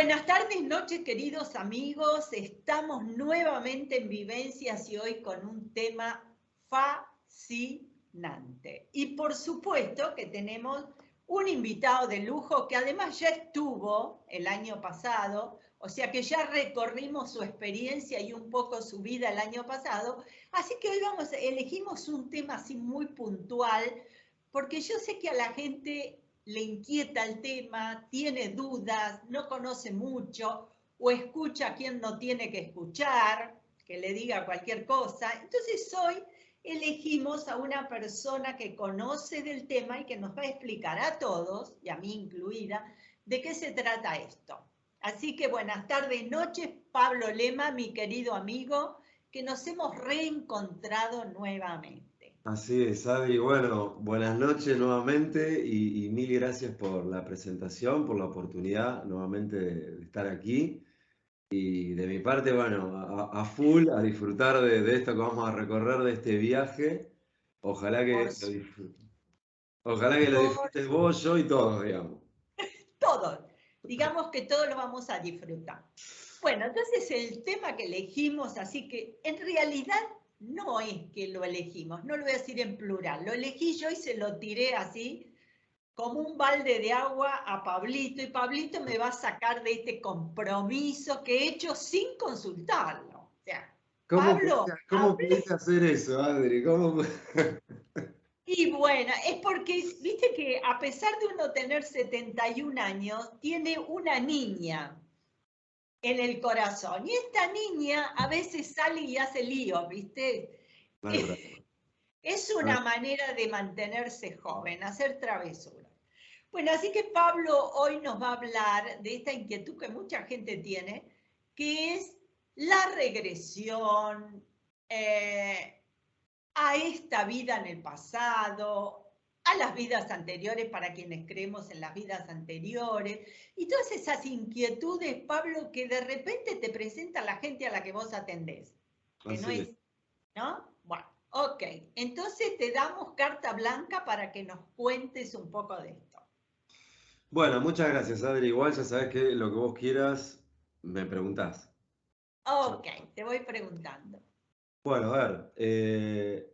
Buenas tardes, noches, queridos amigos. Estamos nuevamente en Vivencias y hoy con un tema fascinante. Y por supuesto que tenemos un invitado de lujo que además ya estuvo el año pasado, o sea que ya recorrimos su experiencia y un poco su vida el año pasado. Así que hoy elegimos un tema así muy puntual, porque yo sé que a la gente le inquieta el tema, tiene dudas, no conoce mucho o escucha a quien no tiene que escuchar, que le diga cualquier cosa. Entonces hoy elegimos a una persona que conoce del tema y que nos va a explicar a todos, y a mí incluida, de qué se trata esto. Así que buenas tardes, noches, Pablo Lema, mi querido amigo, que nos hemos reencontrado nuevamente. Así es, Adri. Bueno, buenas noches nuevamente y mil gracias por la presentación, por la oportunidad nuevamente de estar aquí. Y de mi parte, bueno, a full, a disfrutar de esto que vamos a recorrer, de este viaje. Ojalá Por, que lo disfrutes. Ojalá que lo por disfrutes vos, yo y todos, digamos. todos. Digamos que todos lo vamos a disfrutar. Bueno, entonces el tema que elegimos, así que en realidad no es que lo elegimos, no lo voy a decir en plural, lo elegí yo y se lo tiré así como un balde de agua a Pablito y Pablito me va a sacar de este compromiso que he hecho sin consultarlo. O sea, Pablo, ¿Cómo pudiste hacer eso, Adri? y bueno, es porque, viste que a pesar de uno tener 71 años, tiene una niña en el corazón. Y esta niña a veces sale y hace lío, ¿viste? No hay problema. Es una manera de mantenerse joven, hacer travesuras. Bueno, así que Pablo hoy nos va a hablar de esta inquietud que mucha gente tiene, que es la regresión a esta vida en el pasado, a las vidas anteriores para quienes creemos en las vidas anteriores, y todas esas inquietudes, Pablo, que de repente te presenta la gente a la que vos atendés, que no Así es. es, ¿no? Bueno, ok, entonces te damos carta blanca para que nos cuentes un poco de esto. Bueno, muchas gracias, Adri. Igual ya sabes que lo que vos quieras, me preguntás. Ok, te voy preguntando. Bueno, a ver,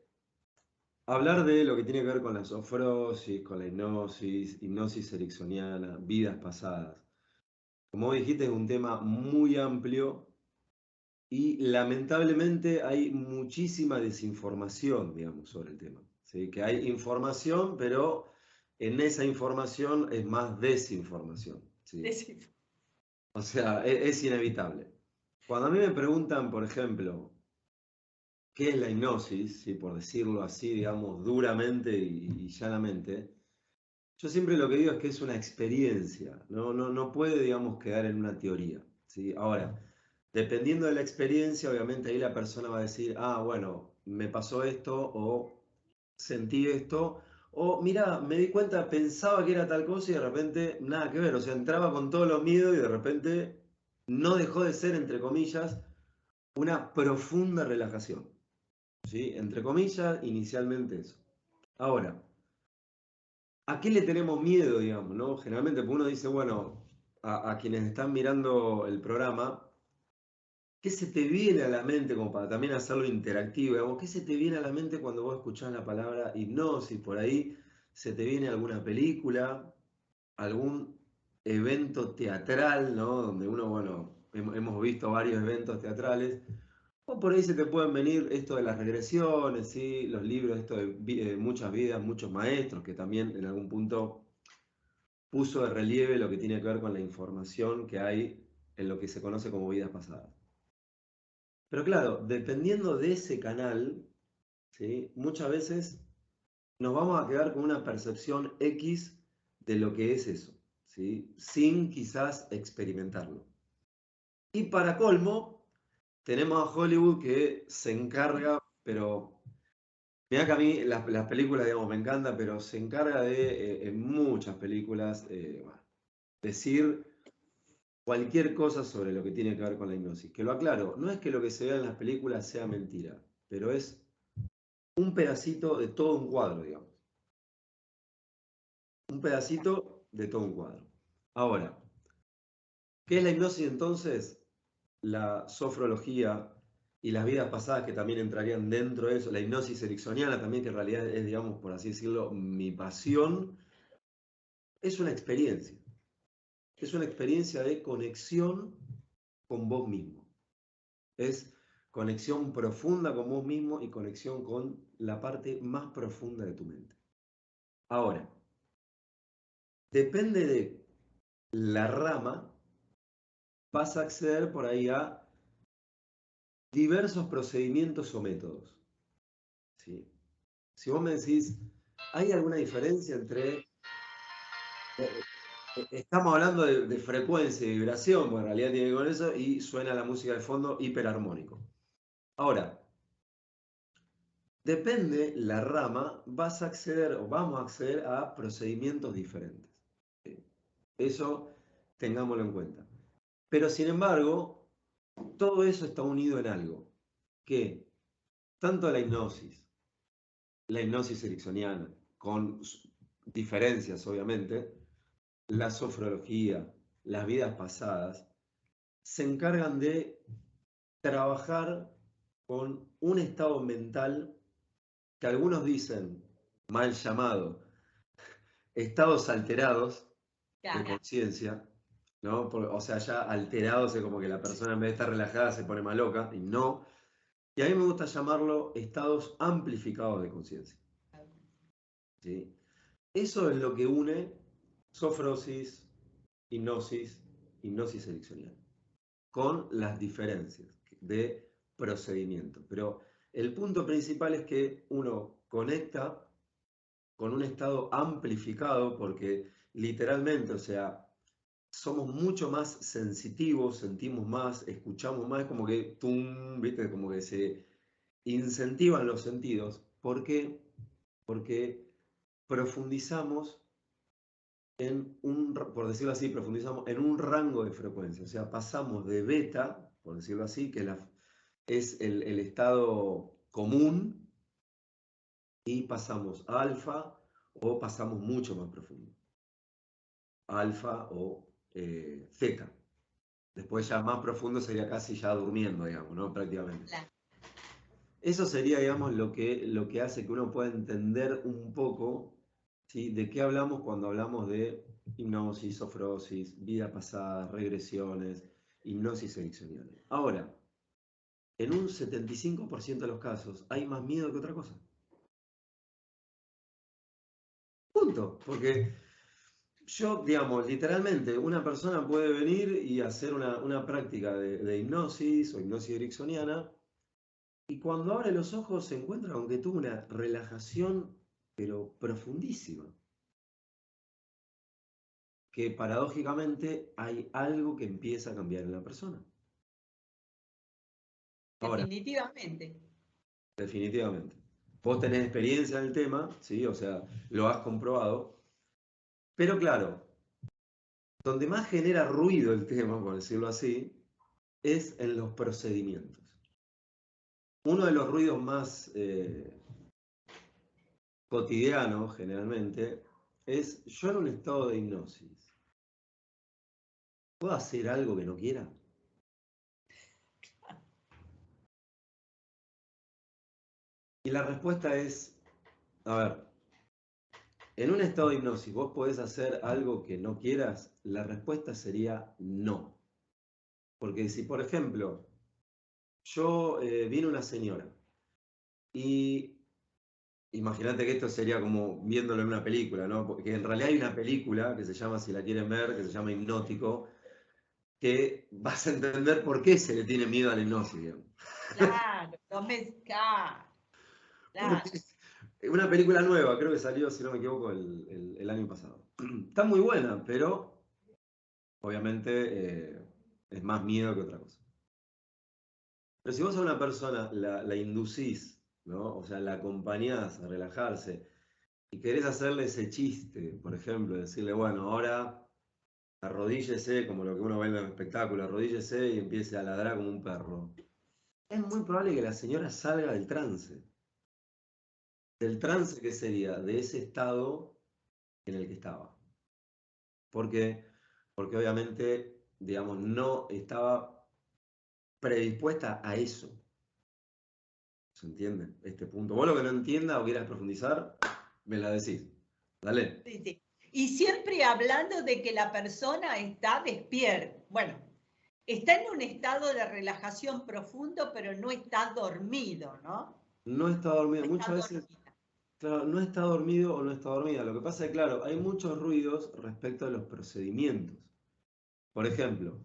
hablar de lo que tiene que ver con la sofrosis, con la hipnosis, hipnosis ericksoniana, vidas pasadas. Como vos dijiste, es un tema muy amplio y lamentablemente hay muchísima desinformación, digamos, sobre el tema. ¿Sí? Que hay información, pero en esa información es más desinformación. ¿Sí? Decime. O sea, es inevitable. Cuando a mí me preguntan, por ejemplo, ¿qué es la hipnosis? ¿Sí? Por decirlo así, digamos, duramente y llanamente, yo siempre lo que digo es que es una experiencia, no puede, digamos, quedar en una teoría, ¿sí? Ahora, dependiendo de la experiencia, obviamente ahí la persona va a decir, ah, bueno, me pasó esto o sentí esto, o mira, me di cuenta, pensaba que era tal cosa y de repente nada que ver, o sea, entraba con todos los miedos y de repente no dejó de ser, entre comillas, una profunda relajación, ¿sí? Entre comillas, inicialmente eso. Ahora, ¿a qué le tenemos miedo, digamos, no? Generalmente, porque uno dice, bueno, a quienes están mirando el programa, ¿qué se te viene a la mente, como para también hacerlo interactivo, digamos, qué se te viene a la mente cuando vos escuchás la palabra hipnosis? Por ahí se te viene alguna película, algún evento teatral, ¿no? Donde uno, bueno, hemos visto varios eventos teatrales. O por ahí se te pueden venir esto de las regresiones, ¿sí? Los libros, esto de muchas vidas, muchos maestros, que también en algún punto puso de relieve lo que tiene que ver con la información que hay en lo que se conoce como vidas pasadas. Pero claro, dependiendo de ese canal, ¿sí? Muchas veces nos vamos a quedar con una percepción X de lo que es eso, ¿sí? Sin quizás experimentarlo. Y para colmo, tenemos a Hollywood que se encarga, pero mira que a mí las películas, digamos, me encantan, pero se encarga de, en muchas películas, bueno, decir cualquier cosa sobre lo que tiene que ver con la hipnosis. Que lo aclaro, no es que lo que se vea en las películas sea mentira, pero es un pedacito de todo un cuadro, digamos. Un pedacito de todo un cuadro. Ahora, ¿Qué es la hipnosis entonces? La sofrología y las vidas pasadas que también entrarían dentro de eso, la hipnosis ericksoniana también, que en realidad es, digamos, por así decirlo, mi pasión, es una experiencia. Es una experiencia de conexión con vos mismo. Es conexión profunda con vos mismo y conexión con la parte más profunda de tu mente. Ahora, depende de la rama, vas a acceder por ahí a diversos procedimientos o métodos. ¿Sí? Si vos me decís, ¿hay alguna diferencia entre... estamos hablando de frecuencia y vibración, porque en realidad tiene que ver con eso, y suena la música de fondo hiperarmónico. Ahora, depende la rama, vas a acceder o vamos a acceder a procedimientos diferentes. ¿Sí? Eso tengámoslo en cuenta. Pero sin embargo, todo eso está unido en algo, que tanto la hipnosis ericksoniana, con diferencias obviamente, la sofrología, las vidas pasadas, se encargan de trabajar con un estado mental que algunos dicen, mal llamado, estados alterados de Claro. conciencia, ¿no? O sea, ya alterados es como que la persona en vez de estar relajada se pone más loca, y no. Y a mí me gusta llamarlo estados amplificados de conciencia. ¿Sí? Eso es lo que une sofrosis, hipnosis, hipnosis ericksoniana, con las diferencias de procedimiento. Pero el punto principal es que uno conecta con un estado amplificado porque literalmente, o sea, somos mucho más sensitivos, sentimos más, escuchamos más, como que, tum, ¿viste? Como que se incentivan los sentidos. ¿Por qué? Porque profundizamos en un, por decirlo así, profundizamos en un rango de frecuencia. O sea, pasamos de beta, por decirlo así, que es el estado común, y pasamos a alfa o pasamos mucho más profundo. Alfa o zeta. Después ya más profundo sería casi ya durmiendo, digamos, ¿no? Prácticamente. Claro. Eso sería, digamos, lo que hace que uno pueda entender un poco, ¿sí? De qué hablamos cuando hablamos de hipnosis, sofrosis, vida pasada, regresiones, hipnosis ericksoniana. Ahora, en un 75% de los casos hay más miedo que otra cosa. Punto. Porque yo, digamos, literalmente, una persona puede venir y hacer una práctica de hipnosis o hipnosis ericksoniana. Y cuando abre los ojos se encuentra con que tuvo una relajación, pero profundísima. Que paradójicamente hay algo que empieza a cambiar en la persona. Ahora, Definitivamente. definitivamente. Vos tenés experiencia en el tema, ¿sí? O sea, lo has comprobado. Pero claro, donde más genera ruido el tema, por decirlo así, es en los procedimientos. Uno de los ruidos más cotidianos, generalmente, es yo en un estado de hipnosis. ¿Puedo hacer algo que no quiera? Y la respuesta es, a ver, en un estado de hipnosis, ¿vos podés hacer algo que no quieras? La respuesta sería no. Porque si, por ejemplo, viene una señora y imagínate que esto sería como viéndolo en una película, ¿no? Porque en realidad hay una película que se llama, si la quieren ver, que se llama Hipnótico, que vas a entender por qué se le tiene miedo a la hipnosis, digamos. Claro, claro. Porque es una película nueva, creo que salió, si no me equivoco, el año pasado. Está muy buena, pero obviamente es más miedo que otra cosa. Pero si vos a una persona la inducís, ¿no? O sea, la acompañás a relajarse y querés hacerle ese chiste, por ejemplo, decirle, bueno, ahora arrodíllese, como lo que uno ve en el espectáculo, arrodíllese y empiece a ladrar como un perro. Es muy probable que la señora salga del trance. ¿Del trance qué sería? De ese estado en el que estaba. ¿Por qué? Porque obviamente digamos, no estaba predispuesta a eso. ¿Se entiende? Este punto. Vos lo que no entiendas o quieras profundizar, me la decís. Dale. Sí, sí. Y siempre hablando de que la persona está despierta. Bueno, está en un estado de relajación profundo, pero no está dormido, ¿no? No está dormido. No está Muchas veces, dormida. claro, no está dormido o no está dormida. Lo que pasa es que, claro, hay muchos ruidos respecto a los procedimientos. Por ejemplo,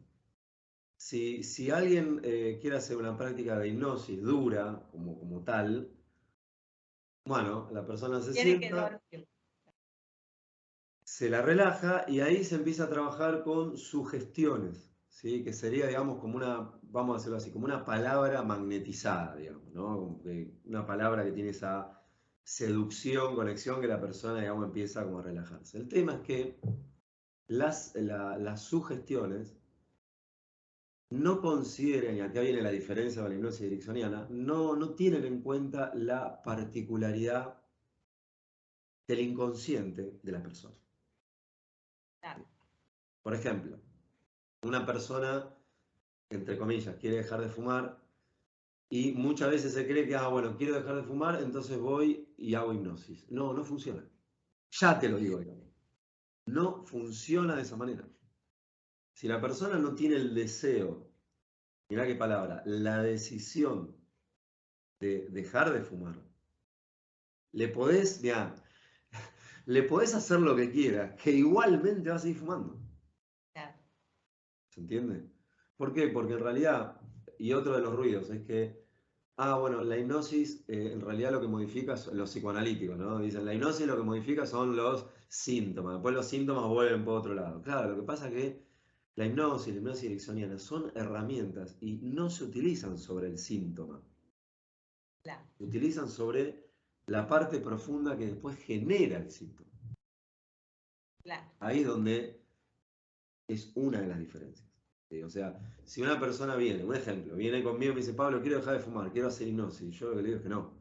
si alguien quiere hacer una práctica de hipnosis dura, como tal, bueno, la persona se Tiene que sienta, dormir. se la relaja y ahí se empieza a trabajar con sugestiones, ¿sí? Que sería, digamos, como una, vamos a decirlo así, como una palabra magnetizada, digamos, ¿no? Como que una palabra que tiene esa seducción, conexión, que la persona, digamos, empieza como a relajarse. El tema es que las sugestiones no consideran, y acá viene la diferencia con la hipnosis ericksoniana, no tienen en cuenta la particularidad del inconsciente de la persona. Claro. Por ejemplo, una persona, entre comillas, quiere dejar de fumar y muchas veces se cree que, bueno, quiero dejar de fumar, entonces voy y hago hipnosis. No, no funciona. Ya te lo digo, digamos. No funciona de esa manera. Si la persona no tiene el deseo, mirá qué palabra, la decisión de dejar de fumar, le podés, mirá, le podés hacer lo que quieras, que igualmente va a seguir fumando. Claro. ¿Se entiende? ¿Por qué? Porque en realidad, y otro de los ruidos, es que, bueno, la hipnosis en realidad lo que modifica son los psicoanalíticos, ¿no? Dicen, la hipnosis lo que modifica son los síntomas, después los síntomas vuelven por otro lado. Claro, lo que pasa es que la hipnosis ericksoniana son herramientas y no se utilizan sobre el síntoma, Claro. se utilizan sobre la parte profunda que después genera el síntoma. Claro. Ahí es donde es una de las diferencias. ¿Sí? O sea, si una persona viene, un ejemplo, viene conmigo y me dice, Pablo, quiero dejar de fumar, quiero hacer hipnosis, yo lo que le digo es que no,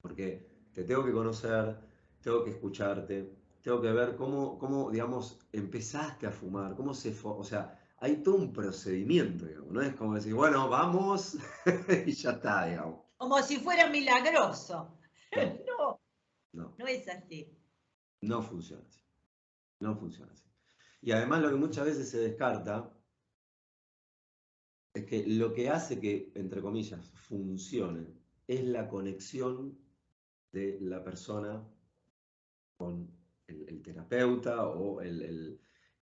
porque te tengo que conocer, tengo que escucharte, tengo que ver cómo digamos, empezaste a fumar, o sea, hay todo un procedimiento, digamos, no es como decir, bueno, vamos y ya está, digamos. Como si fuera milagroso. No, No, no, no es así. no funciona así, no funciona así. Y además lo que muchas veces se descarta es que lo que hace que, entre comillas, funcione es la conexión de la persona con el terapeuta o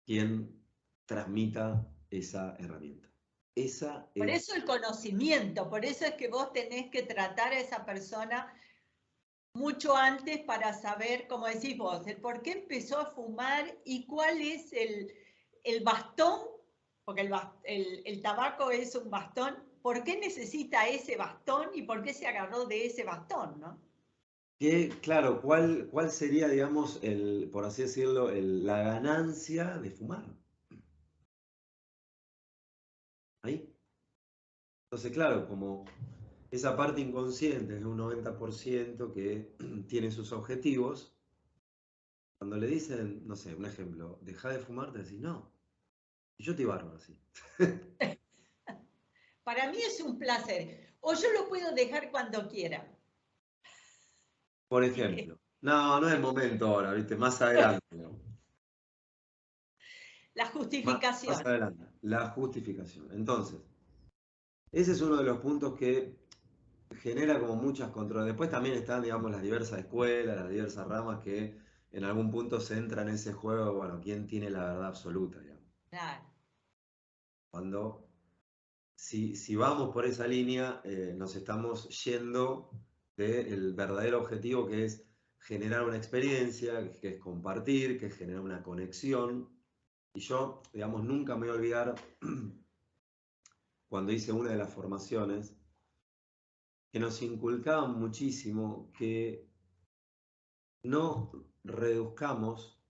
quien transmita esa herramienta. Esa Por es, eso el conocimiento, por eso es que vos tenés que tratar a esa persona mucho antes para saber, como decís vos, el por qué empezó a fumar y cuál es el bastón, porque el tabaco es un bastón, ¿por qué necesita ese bastón y por qué se agarró de ese bastón, ¿no? que, claro, ¿cuál sería, digamos, por así decirlo, la ganancia de fumar? Ahí. Entonces, claro, como esa parte inconsciente es un 90% que tiene sus objetivos, cuando le dicen, no sé, un ejemplo, deja de fumar, te decís, no, y yo te bárbaro así. Para mí es un placer. O yo lo puedo dejar cuando quiera. Por Y ejemplo. No, no es el momento ahora, ¿viste? Más adelante, ¿no? la Más justificación. adelante. La justificación. Entonces, ese es uno de los puntos que genera como muchas controversias. Después también están, digamos, las diversas escuelas, las diversas ramas que en algún punto se entran en ese juego, bueno, ¿quién tiene la verdad absoluta, digamos? Claro, Cuando, si vamos por esa línea, nos estamos yendo del verdadero objetivo que es generar una experiencia, que es compartir, que es generar una conexión. Y yo, digamos, nunca me voy a olvidar cuando hice una de las formaciones, que nos inculcaban muchísimo que no reduzcamos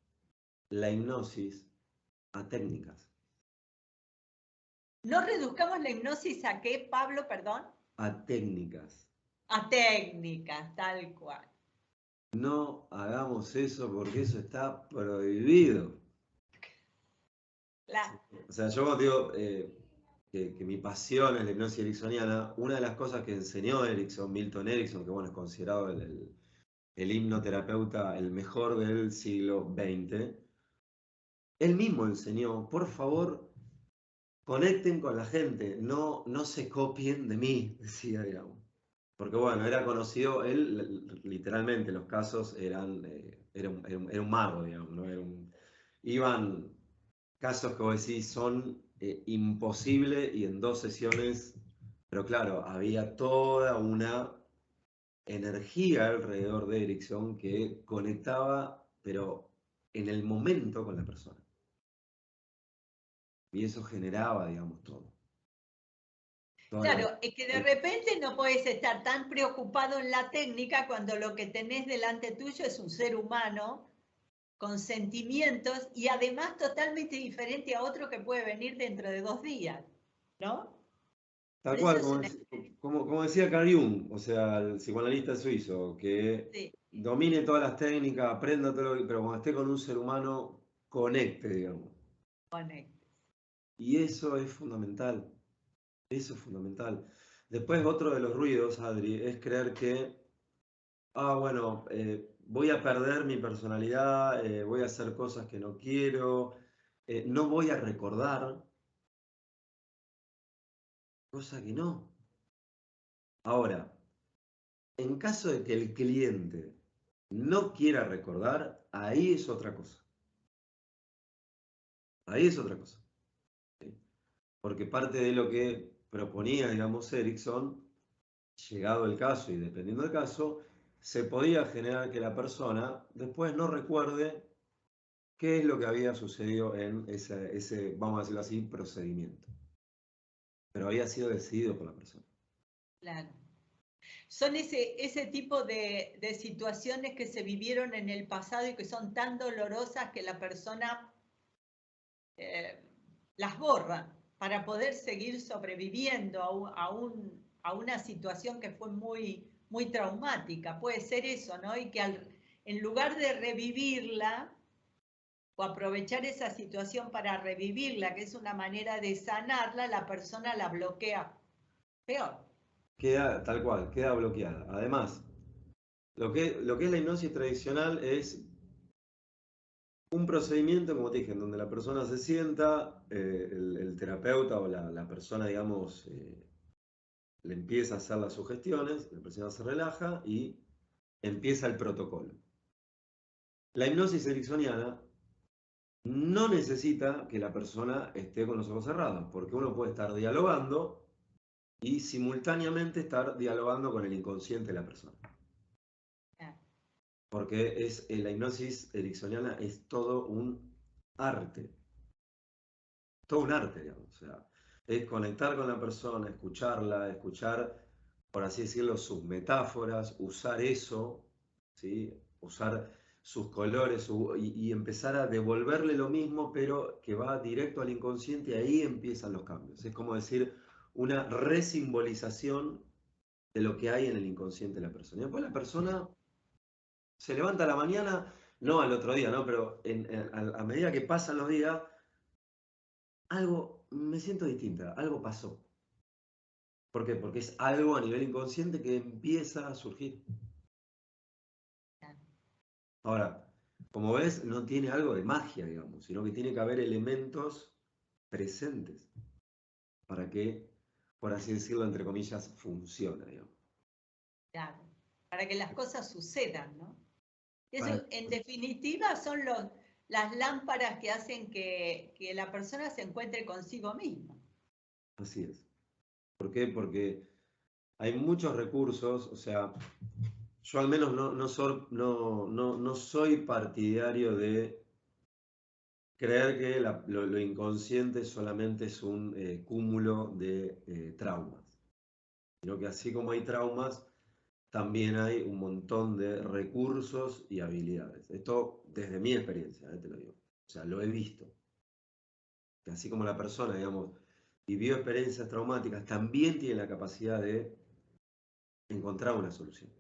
la hipnosis a técnicas, no reduzcamos la hipnosis a qué, Pablo, perdón, a técnicas. a técnicas, tal cual. No hagamos eso porque eso está prohibido. Claro. O sea, yo cuando digo que mi pasión es la hipnosis ericksoniana, una de las cosas que enseñó Erickson, Milton Erickson, que bueno, es considerado el hipnoterapeuta el mejor del siglo XX, él mismo enseñó, por favor, conecten con la gente, no se copien de mí, decía, digamos. Porque bueno, era conocido, él literalmente los casos eran, era un mago, digamos, ¿no? Iban casos que vos decís son imposibles y en 2 sesiones, pero claro, había toda una energía alrededor de Erickson que conectaba, pero en el momento con la persona. Y eso generaba, digamos, todo. Claro, es que de repente no puedes estar tan preocupado en la técnica cuando lo que tenés delante tuyo es un ser humano con sentimientos y además totalmente diferente a otro que puede venir dentro de 2 días, ¿no? Tal Por eso cual, es una... como decía Carl Jung, o sea, el psicoanalista suizo, que Sí, domine todas las técnicas, aprenda todo pero cuando esté con un ser humano, conecte, digamos. conecta. Y eso es fundamental, eso es fundamental. Después otro de los ruidos, Adri, es creer que, bueno, voy a perder mi personalidad, voy a hacer cosas que no quiero, no voy a recordar, cosa que no. Ahora, en caso de que el cliente no quiera recordar, ahí es otra cosa. Ahí es otra cosa. ¿Sí? Porque parte de lo que proponía, digamos, Erickson, llegado el caso y dependiendo del caso, se podía generar que la persona después no recuerde qué es lo que había sucedido en ese, vamos a decirlo así, procedimiento. Pero había sido decidido por la persona. Claro. Son ese tipo de situaciones que se vivieron en el pasado y que son tan dolorosas que la persona eh, las borra para poder seguir sobreviviendo a una situación que fue muy traumática. Puede ser eso, ¿no? Y que en lugar de revivirla o aprovechar esa situación para revivirla, que es una manera de sanarla, la persona la bloquea peor. Queda tal cual, queda bloqueada. Además, lo que es la hipnosis tradicional es un procedimiento, como te dije, en donde la persona se sienta, el terapeuta o la persona, digamos, le empieza a hacer las sugestiones, la persona se relaja y empieza el protocolo. La hipnosis ericksoniana no necesita que la persona esté con los ojos cerrados, porque uno puede estar dialogando y simultáneamente estar dialogando con el inconsciente de la persona. Porque la hipnosis ericksoniana es arte, todo un arte, digamos. O sea, es conectar con la persona, escucharla, escuchar, por así decirlo, sus metáforas, usar eso, ¿sí? Usar sus colores y empezar a devolverle lo mismo, pero que va directo al inconsciente y ahí empiezan los cambios. Es como decir una resimbolización de lo que hay en el inconsciente de la persona. Y después la persona se levanta a la mañana, no al otro día, ¿no? Pero a medida que pasan los días, algo, me siento distinta, algo pasó. ¿Por qué? Porque es algo a nivel inconsciente que empieza a surgir. Ahora, como ves, no tiene algo de magia, digamos, sino que tiene que haber elementos presentes para que, por así decirlo, entre comillas, funcione, digamos. Claro, para que las cosas sucedan, ¿no? Para- Eso, en definitiva, son las lámparas que hacen que la persona se encuentre consigo misma. Así es. ¿Por qué? Porque hay muchos recursos, o sea, yo al menos no soy partidario de creer que lo inconsciente solamente es un cúmulo de traumas, sino que así como hay traumas, también hay un montón de recursos y habilidades. Esto desde mi experiencia, te lo digo. O sea, lo he visto. Que así como la persona, digamos, vivió experiencias traumáticas, también tiene la capacidad de encontrar una solución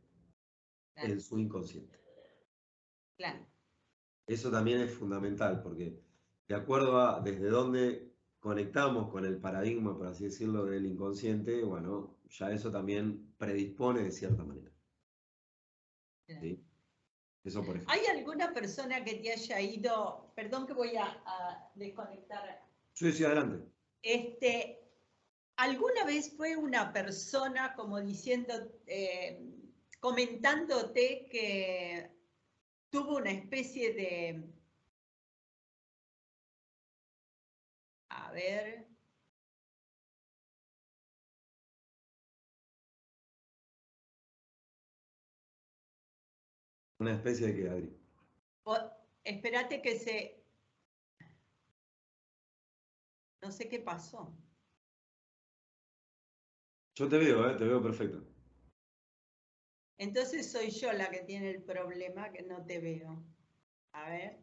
Claro, en su inconsciente. claro. Eso también es fundamental porque de acuerdo a desde dónde conectamos con el paradigma, por así decirlo, del inconsciente, bueno, ya eso también predispone de cierta manera. ¿Sí? Eso por ejemplo. ¿Hay alguna persona que te haya ido, perdón que voy a desconectar? Sí, sí, adelante. ¿Alguna vez fue una persona como diciendo, comentándote que tuvo una especie de, a ver, Una especie de que, Adri. espérate que no sé qué pasó. Yo te veo perfecto. Entonces soy yo la que tiene el problema, que no te veo. A ver.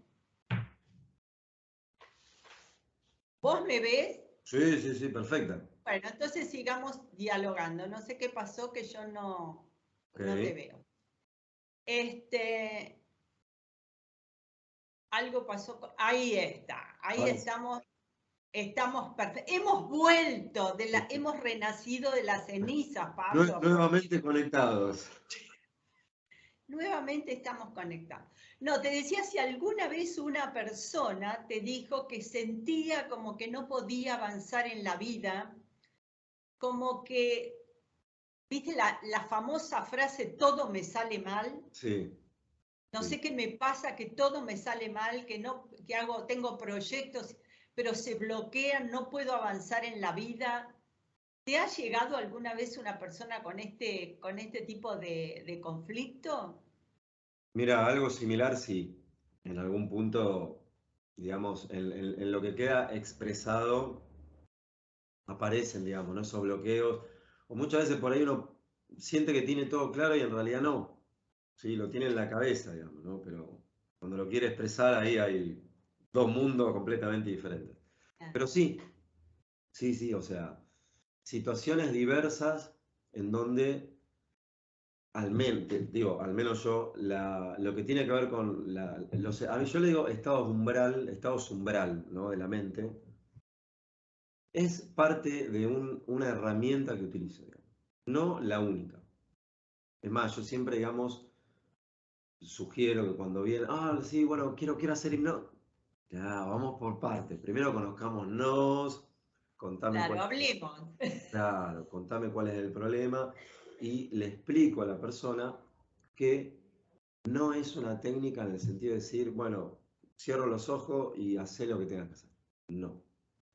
¿Vos me ves? Sí, sí, sí, perfecta. Bueno, entonces sigamos dialogando. No sé qué pasó que yo no te Ok. veo. Algo pasó. Ahí está. Ahí Ahora sí. estamos perfectos. Hemos vuelto, hemos renacido de las cenizas, Pablo. Nuevamente conectados. Nuevamente estamos conectados. No, te decía si alguna vez una persona te dijo que sentía como que no podía avanzar en la vida, como que, ¿viste la famosa frase, todo me sale mal? Sí, No sí. sé qué me pasa, que todo me sale mal, tengo proyectos, pero se bloquean, no puedo avanzar en la vida. ¿Te ha llegado alguna vez una persona con este tipo de conflicto? Mira, algo similar, sí. En algún punto, digamos, en lo que queda expresado, aparecen, digamos, ¿no? Esos bloqueos. O muchas veces por ahí uno siente que tiene todo claro y en realidad no. Sí, lo tiene en la cabeza, digamos, ¿no? Pero cuando lo quiere expresar, ahí hay dos mundos completamente diferentes. Ah, Pero sí, sí, sí, o sea, situaciones diversas en donde al menos yo, lo que tiene que ver con a mí yo le digo estados umbral, ¿no? De la mente, es parte de una herramienta que utilizo, digamos, no la única. Es más, yo siempre, digamos, sugiero que cuando viene, sí, bueno, quiero hacer hipnosis. Ya, vamos por partes. Primero conozcámonos, contame claro, cuál, hablemos. claro, contame cuál es el problema y le explico a la persona que no es una técnica en el sentido de decir, bueno, cierro los ojos y hacé lo que tengas que hacer. No.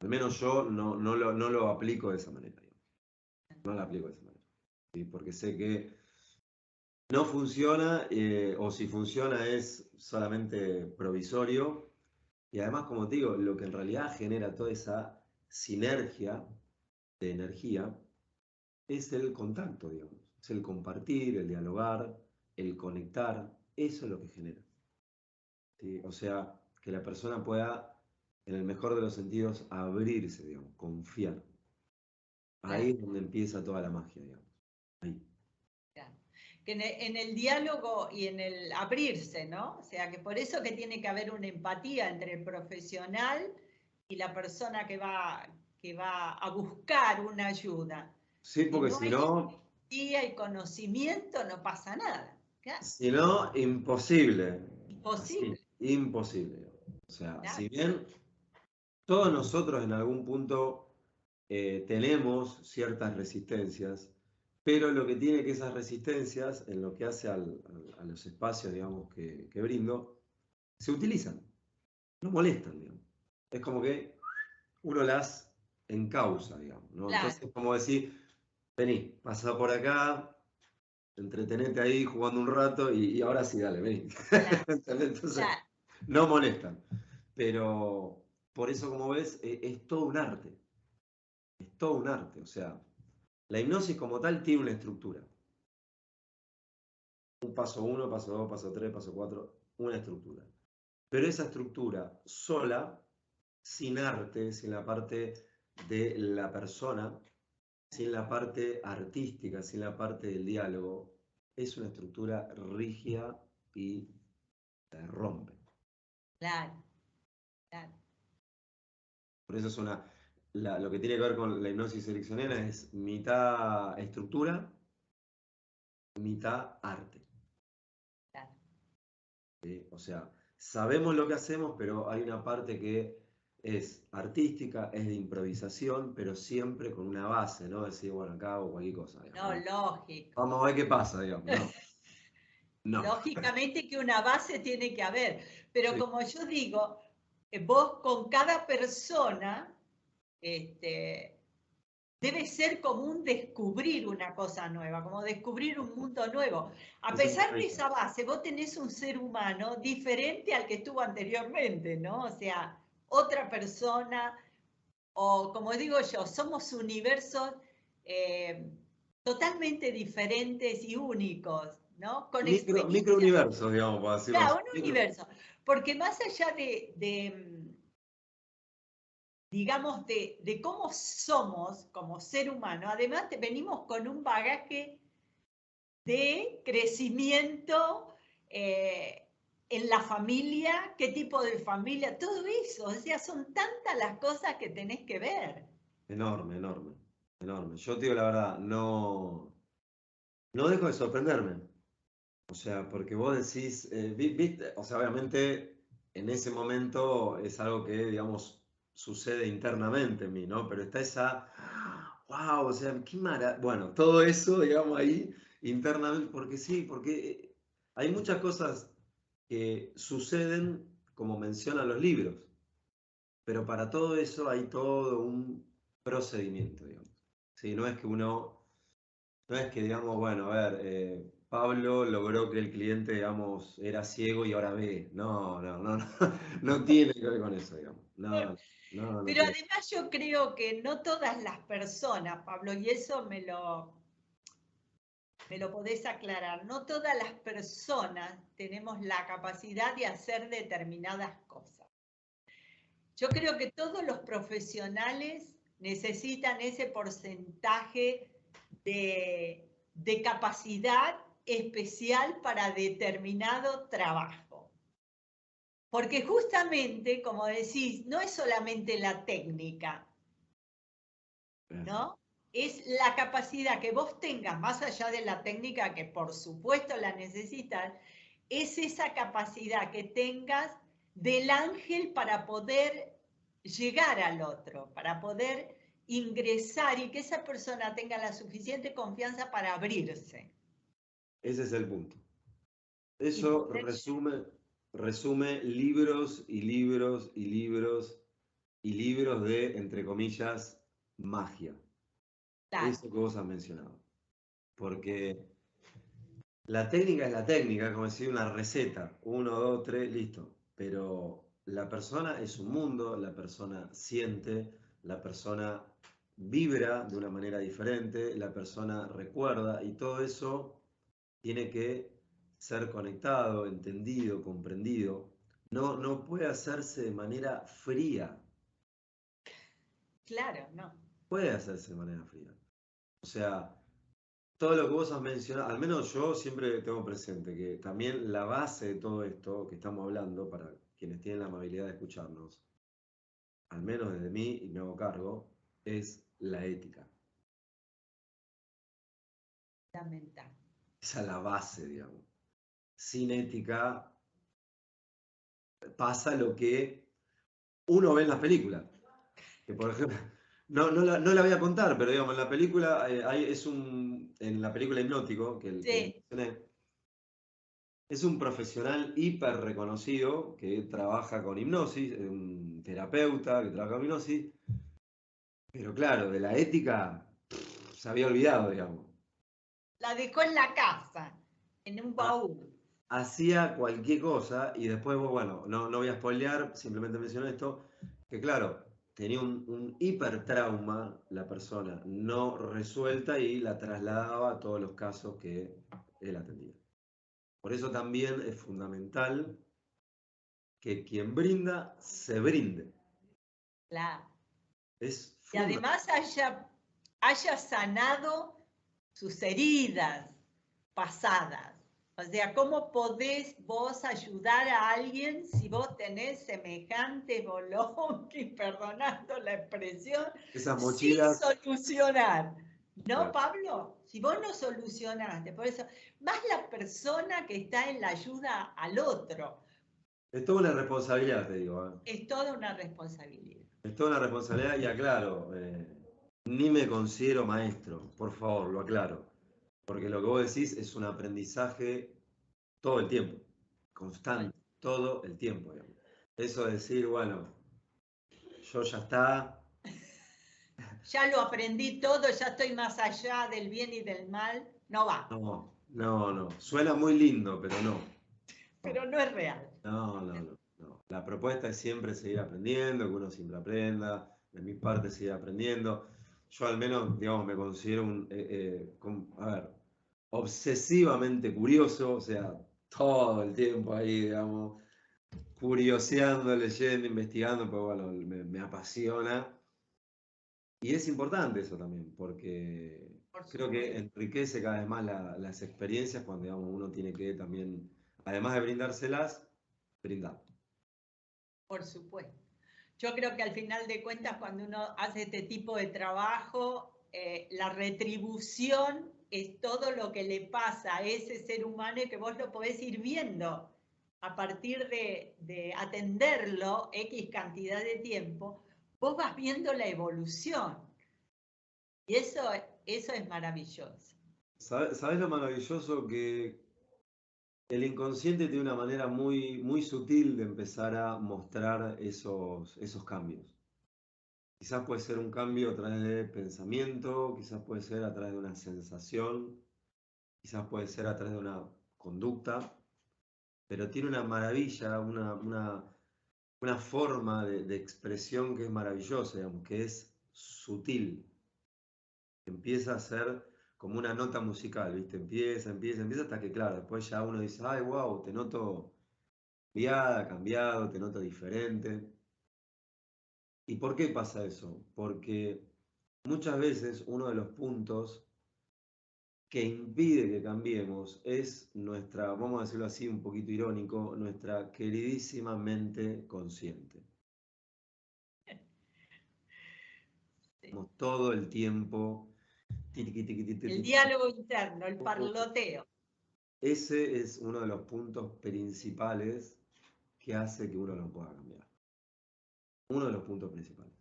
Al menos yo no lo aplico de esa manera, digamos. No lo aplico de esa manera. ¿Sí? Porque sé que no funciona, o si funciona es solamente provisorio. Y además, como te digo, lo que en realidad genera toda esa sinergia de energía es el contacto, digamos. Es el compartir, el dialogar, el conectar. Eso es lo que genera. ¿Sí? O sea, que la persona pueda, en el mejor de los sentidos, abrirse, digamos, confiar. Ahí Claro, es donde empieza toda la magia, digamos. Ahí. claro. Que en el diálogo y en el abrirse, ¿no? O sea, que por eso que tiene que haber una empatía entre el profesional y la persona que va a buscar una ayuda. Sí, Si porque no hay empatía y conocimiento, no pasa nada. Claro, si no, imposible. Así, imposible. imposible. O sea, Claro, si bien todos nosotros en algún punto tenemos ciertas resistencias, pero lo que tiene que esas resistencias, en lo que hace a los espacios, digamos, que brindo, se utilizan, no molestan, digamos. Es como que uno las encausa, digamos, ¿no? claro, Entonces, como decir, vení, pasa por acá, entretenete ahí jugando un rato y ahora sí, dale, vení. claro, Entonces, claro. no molestan. Pero por eso, como ves, es todo un arte. Es todo un arte. O sea, la hipnosis como tal tiene una estructura. Un paso uno, paso dos, paso tres, paso cuatro, una estructura. Pero esa estructura sola, sin arte, sin la parte de la persona, sin la parte artística, sin la parte del diálogo, es una estructura rígida y te rompe. Claro, claro. Por eso es lo que tiene que ver con la hipnosis ericksoniana es mitad estructura, mitad arte. Claro. ¿Sí? O sea, sabemos lo que hacemos, pero hay una parte que es artística, es de improvisación, pero siempre con una base, ¿no? Decir, bueno, acá hago cualquier cosa, No, digamos. lógico. Vamos a ver qué pasa, digamos. No, no. Lógicamente que una base tiene que haber, pero Sí, como yo digo, vos con cada persona, debe ser como un descubrir una cosa nueva, como descubrir un mundo nuevo. A es pesar de improviso. esa base, vos tenés un ser humano diferente al que estuvo anteriormente, ¿no? O sea, otra persona, o como digo yo, somos universos eh, totalmente diferentes y únicos, ¿no? Con experiencias. Microuniversos, digamos, para decirlo así. Claro, un universo. Porque más allá digamos, de cómo somos como ser humano, además venimos con un bagaje de crecimiento en la familia, qué tipo de familia, todo eso. O sea, son tantas las cosas que tenés que ver. Enorme, enorme, enorme. Yo te digo la verdad, no dejo de sorprenderme. O sea, porque vos decís, viste, o sea, obviamente en ese momento es algo que, digamos, sucede internamente en mí, ¿no? Pero está esa, wow, o sea, qué maravilla. Bueno, todo eso, digamos, ahí internamente, porque sí, porque hay muchas cosas que suceden como mencionan los libros, pero para todo eso hay todo un procedimiento, digamos. Sí, no es que no es que digamos, bueno, a ver, Pablo logró que el cliente, digamos, era ciego y ahora ve. No, no, no, no, no tiene que ver con eso, digamos. No, no, no Pero tiene. además yo creo que no todas las personas, Pablo, y eso me lo podés aclarar, no todas las personas tenemos la capacidad de hacer determinadas cosas. Yo creo que todos los profesionales necesitan ese porcentaje de capacidad especial para determinado trabajo. Porque justamente, como decís, no es solamente la técnica, ¿no? Es la capacidad que vos tengas, más allá de la técnica, que por supuesto la necesitas, es esa capacidad que tengas del ángel para poder llegar al otro, para poder ingresar y que esa persona tenga la suficiente confianza para abrirse. Ese es el punto. Y Eso poder, resume libros y libros y libros y libros de, entre comillas, magia. claro, Eso que vos has mencionado. Porque la técnica es la técnica, como decir una receta, uno, dos, tres, listo. Pero la persona es un mundo, la persona siente, la persona vibra de una manera diferente, la persona recuerda y todo eso tiene que ser conectado, entendido, comprendido. No puede hacerse de manera fría, claro, no. puede hacerse de manera fría. O sea, todo lo que vos has mencionado, al menos yo siempre tengo presente que también la base de todo esto que estamos hablando, para quienes tienen la amabilidad de escucharnos, al menos desde mí, y me hago cargo, es la ética. Fundamental. Esa es la base, digamos. Sin ética pasa lo que uno ve en las películas. Que por ejemplo, no la voy a contar, pero digamos, en la película, en la película Hipnótico, que Sí, mencioné, es un profesional hiper reconocido que trabaja con hipnosis, es un terapeuta que trabaja con hipnosis, pero claro, de la ética se había olvidado, digamos. la dejó en la casa, en un Ha- baúl. Hacía cualquier cosa y después, bueno, no voy a spoilear, simplemente menciono esto, que claro, tenía un hiper trauma la persona no resuelta y la trasladaba a todos los casos que él atendía. Por eso también es fundamental que quien brinda, se brinde. Claro. Es Y fundamental. además haya sanado sus heridas pasadas. O sea, ¿cómo podés vos ayudar a alguien si vos tenés semejante bolón, que perdonando la expresión, Esas sin mochilas, solucionar? ¿No, claro, Pablo? Si vos no solucionaste, por eso, más la persona que está en la ayuda al otro, es toda una responsabilidad, te digo, ¿eh? es toda una responsabilidad. Es toda una responsabilidad y aclaro, ni me considero maestro, por favor, lo aclaro. Porque lo que vos decís es un aprendizaje todo el tiempo, constante, todo el tiempo, digamos. Eso de decir, bueno, yo ya está. Ya lo aprendí todo, ya estoy más allá del bien y del mal, no va, No, no, no. Suena muy lindo, pero no. pero no es real. No, no, no, no. La propuesta es siempre seguir aprendiendo, que uno siempre aprenda, de mi parte seguir aprendiendo. Yo al menos, digamos, me considero a ver, obsesivamente curioso, o sea, todo el tiempo ahí, digamos, curioseando, leyendo, investigando, pero bueno, me apasiona. Y es importante eso también, porque Por creo que supuesto. enriquece cada vez más las experiencias cuando, digamos, uno tiene que también, además de brindárselas, brindar. Por supuesto. Yo creo que al final de cuentas, cuando uno hace este tipo de trabajo, la retribución es todo lo que le pasa a ese ser humano y que vos lo podés ir viendo a partir de atenderlo X cantidad de tiempo, vos vas viendo la evolución. Y eso es maravilloso. ¿Sabes lo maravilloso que el inconsciente tiene una manera muy, muy sutil de empezar a mostrar esos cambios? Quizás puede ser un cambio a través de pensamiento, quizás puede ser a través de una sensación, quizás puede ser a través de una conducta, pero tiene una maravilla, una forma de expresión que es maravillosa, digamos, que es sutil. Empieza a ser como una nota musical, ¿viste? Empieza, hasta que, claro, después ya uno dice, ay, wow, te noto cambiado, te noto diferente. ¿Y por qué pasa eso? Porque muchas veces uno de los puntos que impide que cambiemos es nuestra, vamos a decirlo así, un poquito irónico, nuestra queridísima mente consciente. Estamos todo el tiempo, tiqui, tiqui, tiqui, El tiqui, diálogo interno, el parloteo. ese es uno de los puntos principales que hace que uno no pueda cambiar. Uno de los puntos principales.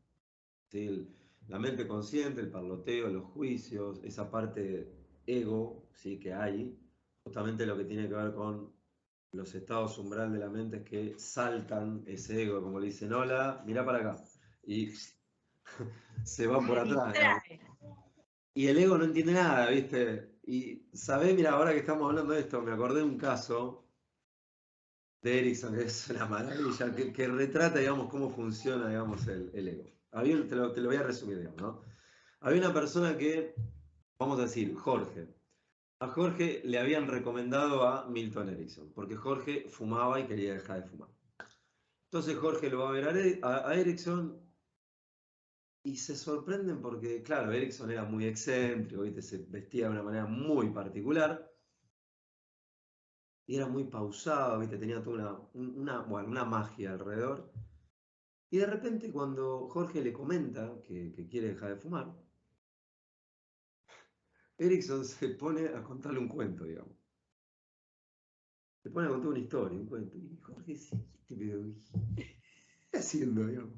¿Sí? La mente consciente, el parloteo, los juicios, esa parte ego, ¿sí? Que hay, justamente lo que tiene que ver con los estados umbral de la mente es que saltan ese ego, como le dicen, hola, mira para acá. Y se van por Me atrás, digamos. distrae. Y el ego no entiende nada, ¿viste? Y, ¿sabés? Mira, ahora que estamos hablando de esto, me acordé de un caso de Erickson, que es una maravilla, que retrata, digamos, cómo funciona, digamos, el ego. Te lo voy a resumir, digamos, ¿no? Había una persona que, vamos a decir, Jorge. A Jorge le habían recomendado a Milton Erickson, porque Jorge fumaba y quería dejar de fumar. Entonces Jorge lo va a ver a Erickson y se sorprenden porque, claro, Erickson era muy excéntrico, ¿viste? Se vestía de una manera muy particular y era muy pausado, ¿viste? Tenía toda bueno, una magia alrededor. Y de repente cuando Jorge le comenta que quiere dejar de fumar, Erickson se pone a contarle un cuento, digamos. Se pone a contar una historia, un cuento. Y Jorge dice, ¿qué está haciendo, digamos?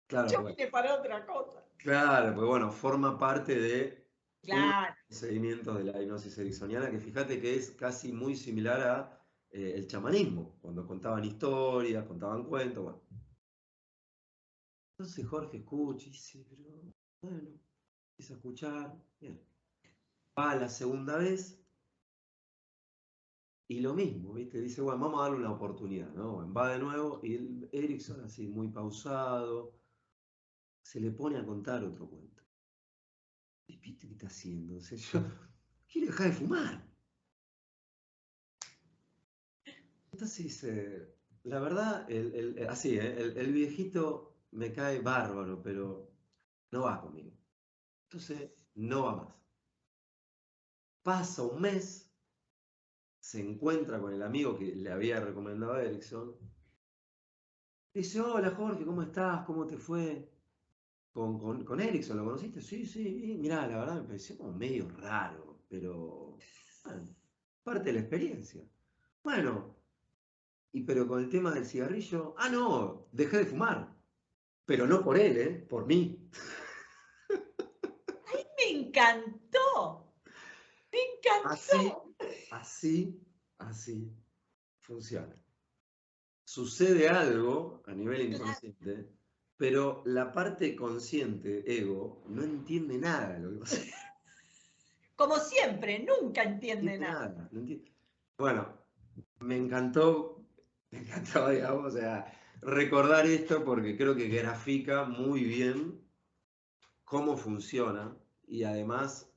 Claro, Yo pues, vine para otra cosa. claro, pues bueno, forma parte de uno de Claro, los procedimientos de la hipnosis ericksoniana, que fíjate que es casi muy similar a el chamanismo, cuando contaban historias, contaban cuentos, bueno. Entonces Jorge escucha y dice, pero bueno, empieza a escuchar, bien. Va a la segunda vez y lo mismo, ¿viste? Dice, bueno, vamos a darle una oportunidad, ¿no? Bueno, va de nuevo y el Erickson, así muy pausado, se le pone a contar otro cuento. ¿Y viste qué está haciendo? O sea, yo quiero dejar de fumar. Entonces dice, la verdad, así, el viejito me cae bárbaro, pero no va conmigo. Entonces, no va más. Pasa un mes se encuentra con el amigo que le había recomendado a Erickson. Dice, hola Jorge, ¿cómo estás? ¿Cómo te fue? Con Erickson, ¿lo conociste? Sí, sí, mirá, la verdad me pareció como medio raro, pero bueno, parte de la experiencia. Bueno, pero con el tema del cigarrillo, no, dejé de fumar, pero no por él, por mí. Me encantó, me Así, encantó. así, así funciona. Sucede algo a nivel Claro. inconsciente, pero la parte consciente, ego, no entiende nada de lo que pasa. Como siempre, nunca No entiende entiende nada. nada. Bueno, me encantó, digamos, o sea, recordar esto porque creo que grafica muy bien cómo funciona y además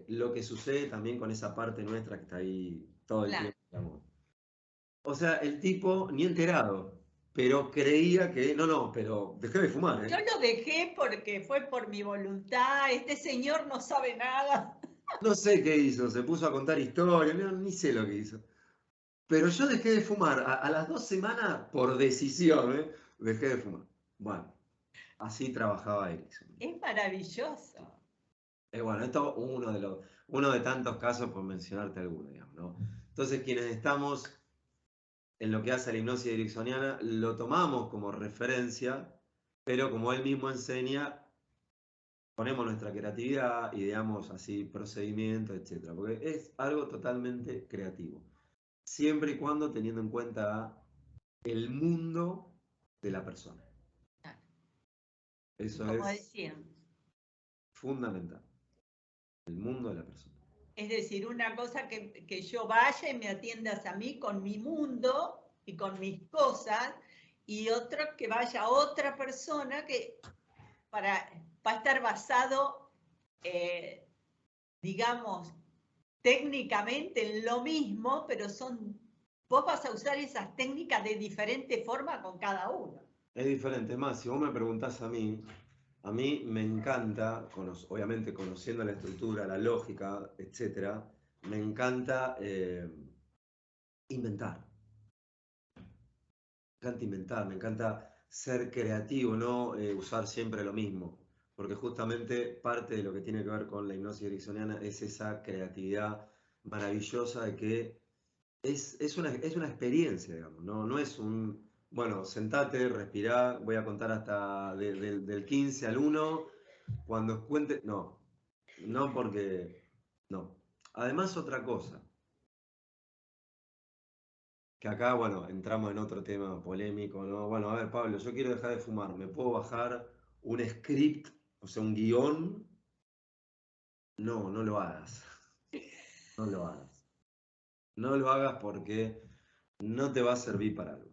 lo que sucede también con esa parte nuestra que está ahí todo el Claro. tiempo, digamos. O sea, el tipo ni enterado, pero creía que, no, pero dejé de fumar, Yo ¿eh? lo dejé porque fue por mi voluntad. Este señor no sabe nada. No sé qué hizo, se puso a contar historias, no, ni sé lo que hizo. Pero yo dejé de fumar a las 2 semanas por decisión, ¿eh? Dejé de fumar. Bueno, así trabajaba Erickson. Es maravilloso. Bueno, esto es uno de tantos casos por mencionarte alguno, digamos, ¿no? Entonces, quienes estamos en lo que hace a la hipnosis ericksoniana, lo tomamos como referencia, pero como él mismo enseña, ponemos nuestra creatividad, ideamos así procedimientos, etcétera, porque es algo totalmente creativo, siempre y cuando teniendo en cuenta el mundo de la persona. Y Eso como es decían, fundamental, el mundo de la persona. es decir, una cosa que yo vaya y me atiendas a mí con mi mundo y con mis cosas, y otra que vaya otra persona que va a estar basado, eh, digamos, técnicamente en lo mismo, pero vos vas a usar esas técnicas de diferente forma con cada uno. Es diferente, es más, si vos me preguntás a mí me encanta, obviamente conociendo la estructura, la lógica, etcétera, me encanta inventar. Me encanta inventar, me encanta ser creativo, no usar siempre lo mismo. Porque justamente parte de lo que tiene que ver con la hipnosis ericksoniana es esa creatividad maravillosa de que es una experiencia, digamos, no es bueno, sentate, respirá, voy a contar hasta del 15 al 1, cuando cuente, no porque, no. Además otra cosa, que acá, bueno, entramos en otro tema polémico, ¿no? Bueno, a ver, Pablo, yo quiero dejar de fumar, ¿me puedo bajar un script, o sea, un guión? No, no lo hagas, no lo hagas. No lo hagas porque no te va a servir para algo.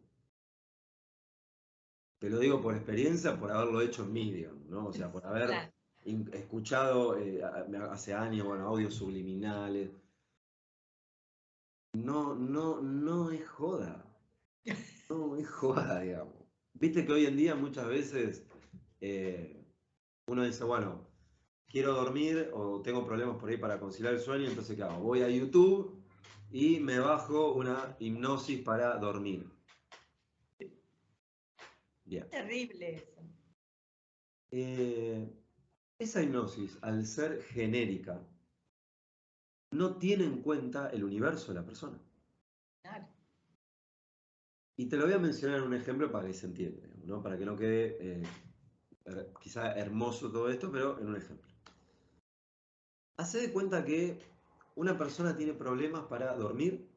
Te lo digo por experiencia, por haberlo hecho en mí, digamos, ¿no? O sea, por haber Claro. escuchado hace años, bueno, audios subliminales. No, no, no es joda. No es joda, digamos. Viste que hoy en día muchas veces eh, uno dice, bueno, quiero dormir o tengo problemas por ahí para conciliar el sueño, entonces ¿qué hago? Voy a YouTube y me bajo una hipnosis para dormir. Bien. Terrible eso. Eh, esa hipnosis, al ser genérica, no tiene en cuenta el universo de la persona. Claro. Y te lo voy a mencionar en un ejemplo para que se entienda, digamos, ¿no? Para que no quede quizá hermoso todo esto, pero en un ejemplo. Hacé de cuenta que una persona tiene problemas para dormir,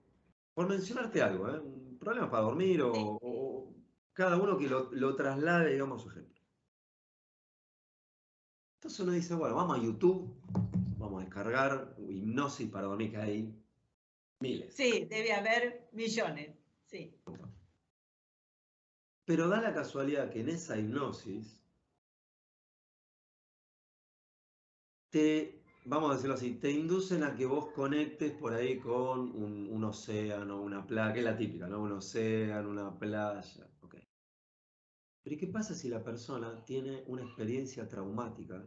por mencionarte algo, ¿eh? Problemas para dormir Sí. o cada uno que lo traslade, digamos, a su ejemplo. Entonces uno dice, bueno, vamos a YouTube, vamos a descargar hipnosis para dormir, que hay miles. Sí, debe haber millones. Sí. Pero da la casualidad que en esa hipnosis vamos a decirlo así, te inducen a que vos conectes por ahí con un océano, una playa, que es la típica, ¿no? Un océano, una playa, ok. Pero ¿y qué pasa si la persona tiene una experiencia traumática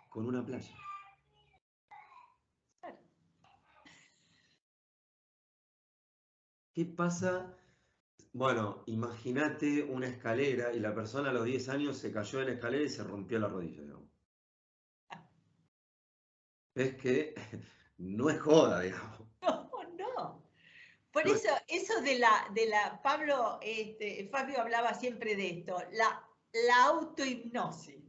con una playa? Claro. ¿Qué pasa? Bueno, imagínate una escalera y la persona a los 10 años se cayó en la escalera y se rompió la rodilla, digamos. Es que no es joda, digamos. No, no. Por No es- eso Pablo, Fabio hablaba siempre de esto, la autohipnosis.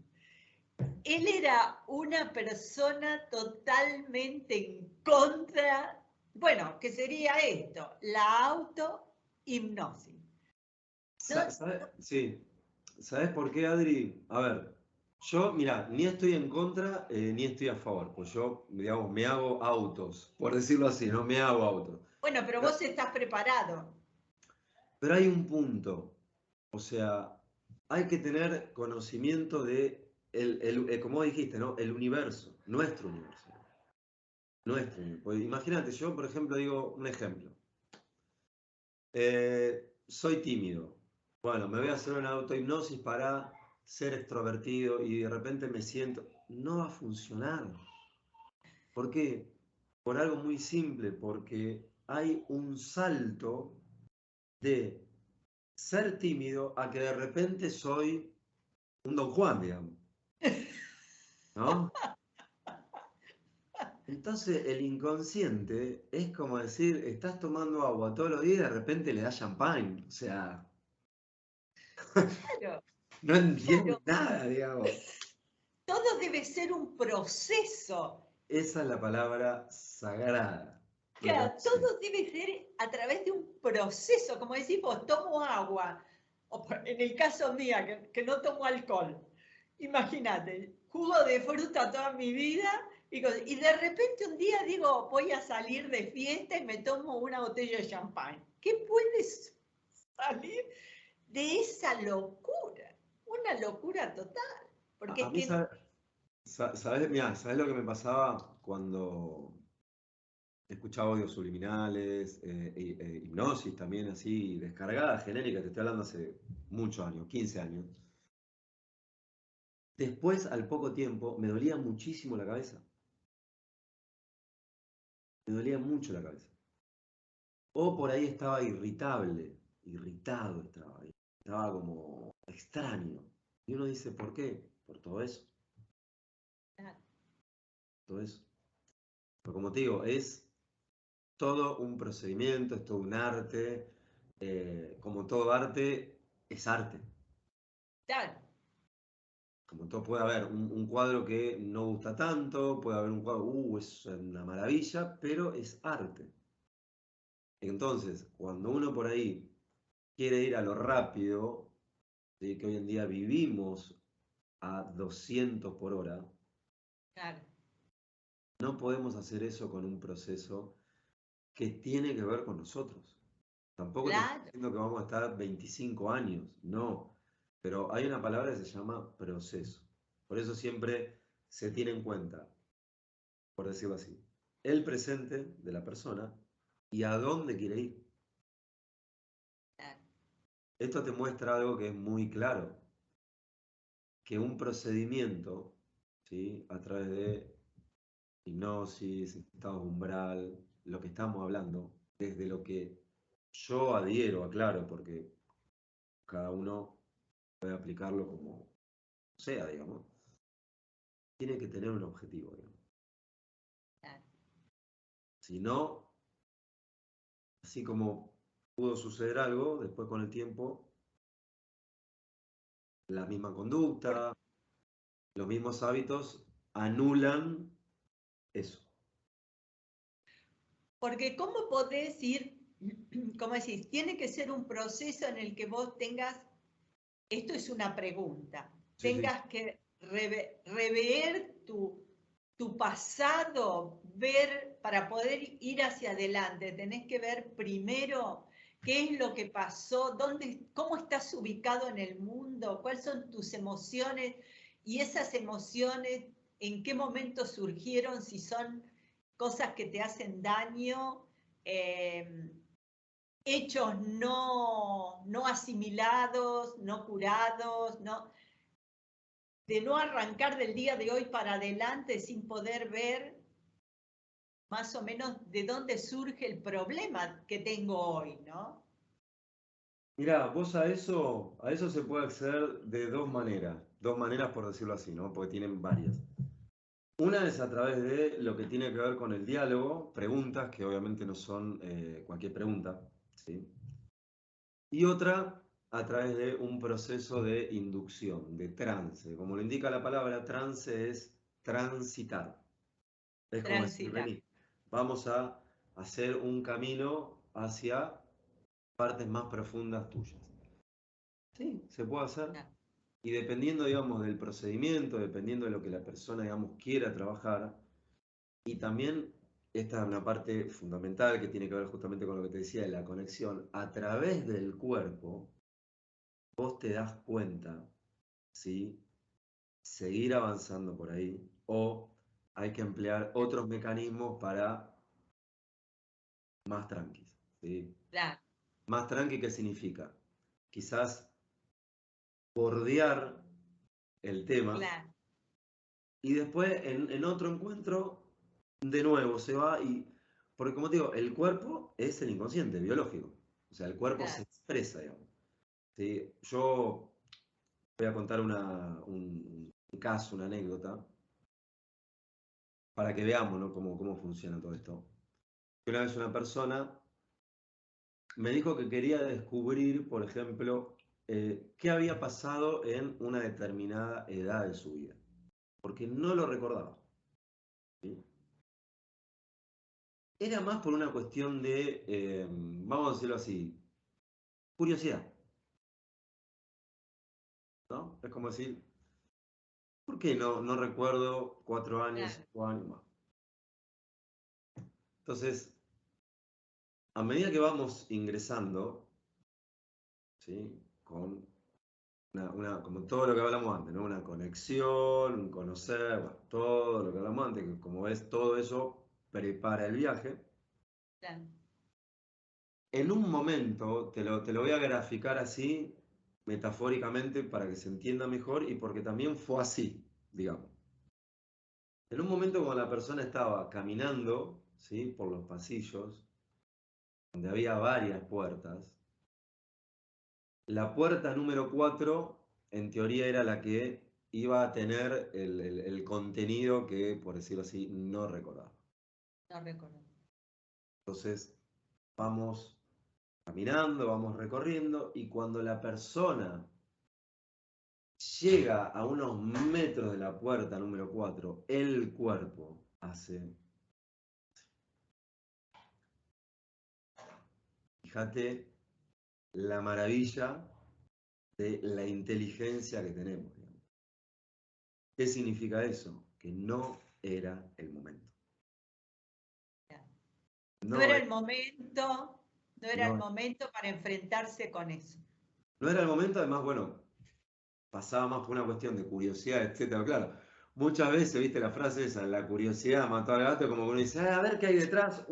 Él era una persona totalmente en contra, bueno, que sería esto, la autohipnosis. No, Sí. ¿Sabes por qué, Adri? A ver, yo, mira, ni estoy en contra ni estoy a favor. Pues yo, digamos, me hago autos, por decirlo así, no me hago autos. bueno, pero vos estás preparado. Pero hay un punto. O sea, hay que tener conocimiento de, como dijiste, ¿no? El universo, nuestro universo. Nuestro universo. Pues imagínate, yo, por ejemplo, digo un ejemplo. Soy tímido. Bueno, me voy a hacer una autohipnosis para ser extrovertido y de repente me siento. No va a funcionar. ¿Por qué? Por algo muy simple, porque hay un salto de ser tímido a que de repente soy un Don Juan, digamos, ¿no? Entonces el inconsciente es como decir, estás tomando agua todos los días y de repente le das champagne. O sea, Claro, no entiende claro. nada, digamos. Todo debe ser un proceso. Esa es la palabra sagrada, Claro, proceso. todo debe ser a través de un proceso. Como decís vos, tomo agua. En el caso mío, que no tomo alcohol. Imagínate, jugo de fruta toda mi vida y de repente un día digo, voy a salir de fiesta y me tomo una botella de champán. ¿Qué puede salir de esa locura? Una locura total. Porque A es mí, que, ¿sabes? Mirá, ¿sabes lo que me pasaba cuando escuchaba audios subliminales, hipnosis también así, descargada, genérica? Te estoy hablando hace muchos años, 15 años. Después, al poco tiempo, me dolía muchísimo la cabeza. Me dolía mucho la cabeza. O por ahí estaba irritable, irritado estaba, estaba como extraño. Y uno dice, ¿por qué? Por todo eso, todo eso. Pero como te digo, es todo un procedimiento, es todo un arte. Como todo arte, es arte. claro, Como todo puede haber un cuadro que no gusta tanto, puede haber un cuadro, es una maravilla, pero es arte. Entonces, cuando uno por ahí quiere ir a lo rápido, ¿sí? Que hoy en día vivimos a 200 por hora, claro, no podemos hacer eso con un proceso que tiene que ver con nosotros. Tampoco te estoy claro. diciendo que vamos a estar 25 años, no. Pero hay una palabra que se llama proceso. Por eso siempre se tiene en cuenta, por decirlo así, el presente de la persona y a dónde quiere ir. Claro. Esto te muestra algo que es muy claro, que un procedimiento, ¿sí? A través de hipnosis, estados de umbral, lo que estamos hablando, desde lo que yo adhiero, aclaro, porque cada uno puede aplicarlo como sea, digamos, tiene que tener un objetivo, digamos. Claro. Si no, así como pudo suceder algo, después con el tiempo, la misma Por- conducta, los mismos hábitos anulan eso. Porque ¿cómo podés ir, como decís, tiene que ser un proceso en el que vos tengas, esto es una pregunta, Sí, sí. tengas que rever tu pasado, ver, para poder ir hacia adelante, tenés que ver primero qué es lo que pasó, cómo estás ubicado en el mundo, cuáles son tus emociones y esas emociones, en qué momento surgieron, si son cosas que te hacen daño, eh, hechos no asimilados, no curados, de no arrancar del día de hoy para adelante sin poder ver más o menos de dónde surge el problema que tengo hoy, ¿no? Mirá, vos a eso se puede acceder de dos maneras por decirlo así, ¿no? Porque tienen varias. Una es a través de lo que tiene que ver con el diálogo, preguntas que obviamente no son cualquier pregunta, ¿sí? Y otra a través de un proceso de inducción, de trance. Como lo indica la palabra, trance es transitar. Es como decir, Transitar. vení, vamos a hacer un camino hacia partes más profundas tuyas. Sí, se puede hacer. Claro, Y dependiendo, digamos, del procedimiento, dependiendo de lo que la persona, digamos, quiera trabajar, y también esta es una parte fundamental que tiene que ver justamente con lo que te decía de la conexión, a través del cuerpo, vos te das cuenta, ¿sí? Seguir avanzando por ahí, o hay que emplear otros mecanismos para más tranquis, ¿sí? claro, Más tranqui, ¿qué significa? Quizás bordear el tema claro, y después en otro encuentro de nuevo se va y, porque como te digo, el cuerpo es el inconsciente biológico, o sea, el cuerpo se claro. expresa, digamos. ¿Sí? Yo voy a contar un caso, una anécdota, para que veamos, ¿no? cómo funciona todo esto. Una vez una persona me dijo que quería descubrir, por ejemplo, qué había pasado en una determinada edad de su vida, porque no lo recordaba. ¿Sí? Era más por una cuestión de, vamos a decirlo así, curiosidad, ¿no? Es como decir, ¿por qué no recuerdo 4 años, Claro. 5 años más? Entonces, a medida que vamos ingresando, ¿sí? Con como todo lo que hablamos antes, ¿no? Una conexión, un conocer, bueno, todo lo que hablamos antes, que como ves, todo eso prepara el viaje. Claro. En un momento, te lo voy a graficar así, metafóricamente, para que se entienda mejor y porque también fue así, digamos. En un momento, cuando la persona estaba caminando, ¿sí? Por los pasillos, donde había varias puertas, la puerta número 4, en teoría, era la que iba a tener el contenido que, por decirlo así, no recordaba. No recuerdo. Entonces, vamos caminando, vamos recorriendo, y cuando la persona llega a unos metros de la puerta número 4, el cuerpo hace, fíjate, la maravilla de la inteligencia que tenemos, digamos. ¿Qué significa eso? Que no era el momento. Claro. No No, era el momento, no era el no, momento para enfrentarse con eso. no era el momento, además, bueno, pasaba más por una cuestión de curiosidad, etcétera. Claro, muchas veces, viste la frase esa, la curiosidad mató al gato, como que uno dice, a ver qué hay detrás,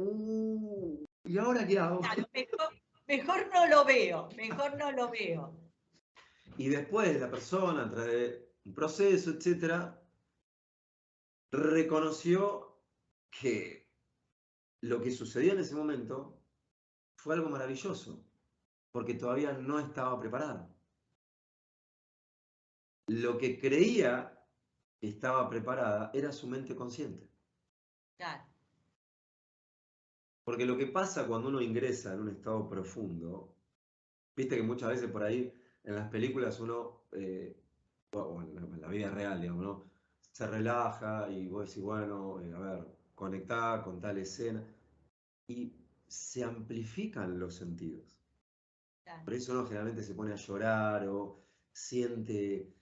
¿y ahora qué hago? Claro, mejor no lo veo, mejor no lo veo. Y después la persona, a través de un proceso, etcétera, reconoció que lo que sucedió en ese momento fue algo maravilloso, porque todavía no estaba preparada. Lo que creía que estaba preparada era su mente consciente. Claro, Porque lo que pasa cuando uno ingresa en un estado profundo, viste que muchas veces por ahí en las películas uno, o en la vida real, digamos, ¿no? Se relaja y vos decís, bueno, a ver, conectá con tal escena. Y se amplifican los sentidos. claro, Por eso uno generalmente se pone a llorar o siente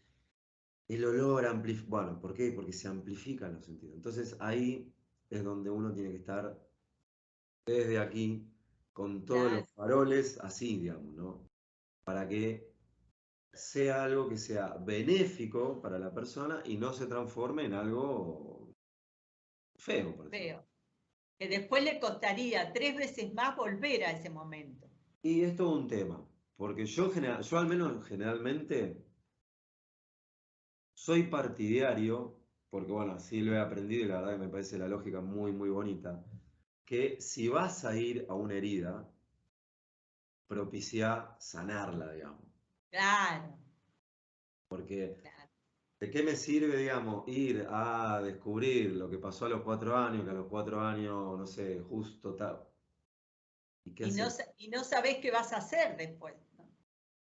el olor amplificado. Bueno, ¿por qué? Porque se amplifican los sentidos. Entonces ahí es donde uno tiene que estar desde aquí, con todos los claro. faroles así, digamos, ¿no? Para que sea algo que sea benéfico para la persona y no se transforme en algo feo, por decirlo. Veo. Que después le costaría 3 veces más volver a ese momento. Y es todo un tema, porque yo al menos generalmente soy partidario, porque bueno, así lo he aprendido y la verdad que me parece la lógica muy, muy bonita. que si vas a ir a una herida, propicia sanarla, digamos. Claro, Porque claro. ¿de qué me sirve, digamos, ir a descubrir lo que pasó a los 4 años, que a los 4 años, no sé, justo tal? ¿Y qué haces? Y no sabés qué vas a hacer después, ¿no?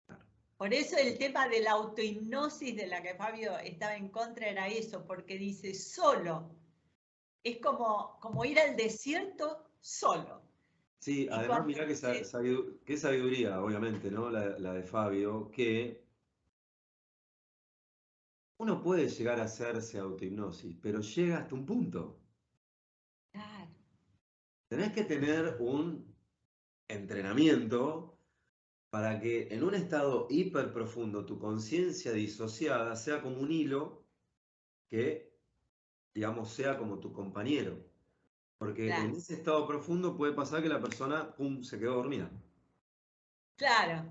Claro. Por eso el tema de la autohipnosis de la que Fabio estaba en contra era eso, porque dice solo. Es como ir al desierto solo. Sí, Y además cuando mirá dice, qué sabiduría, obviamente, ¿no? La de Fabio, que uno puede llegar a hacerse autohipnosis, pero llega hasta un punto. claro, Tenés que tener un entrenamiento para que en un estado hiper profundo tu conciencia disociada sea como un hilo que, digamos, sea como tu compañero. Porque en claro, ese estado profundo puede pasar que la persona, pum, se quedó dormida. claro,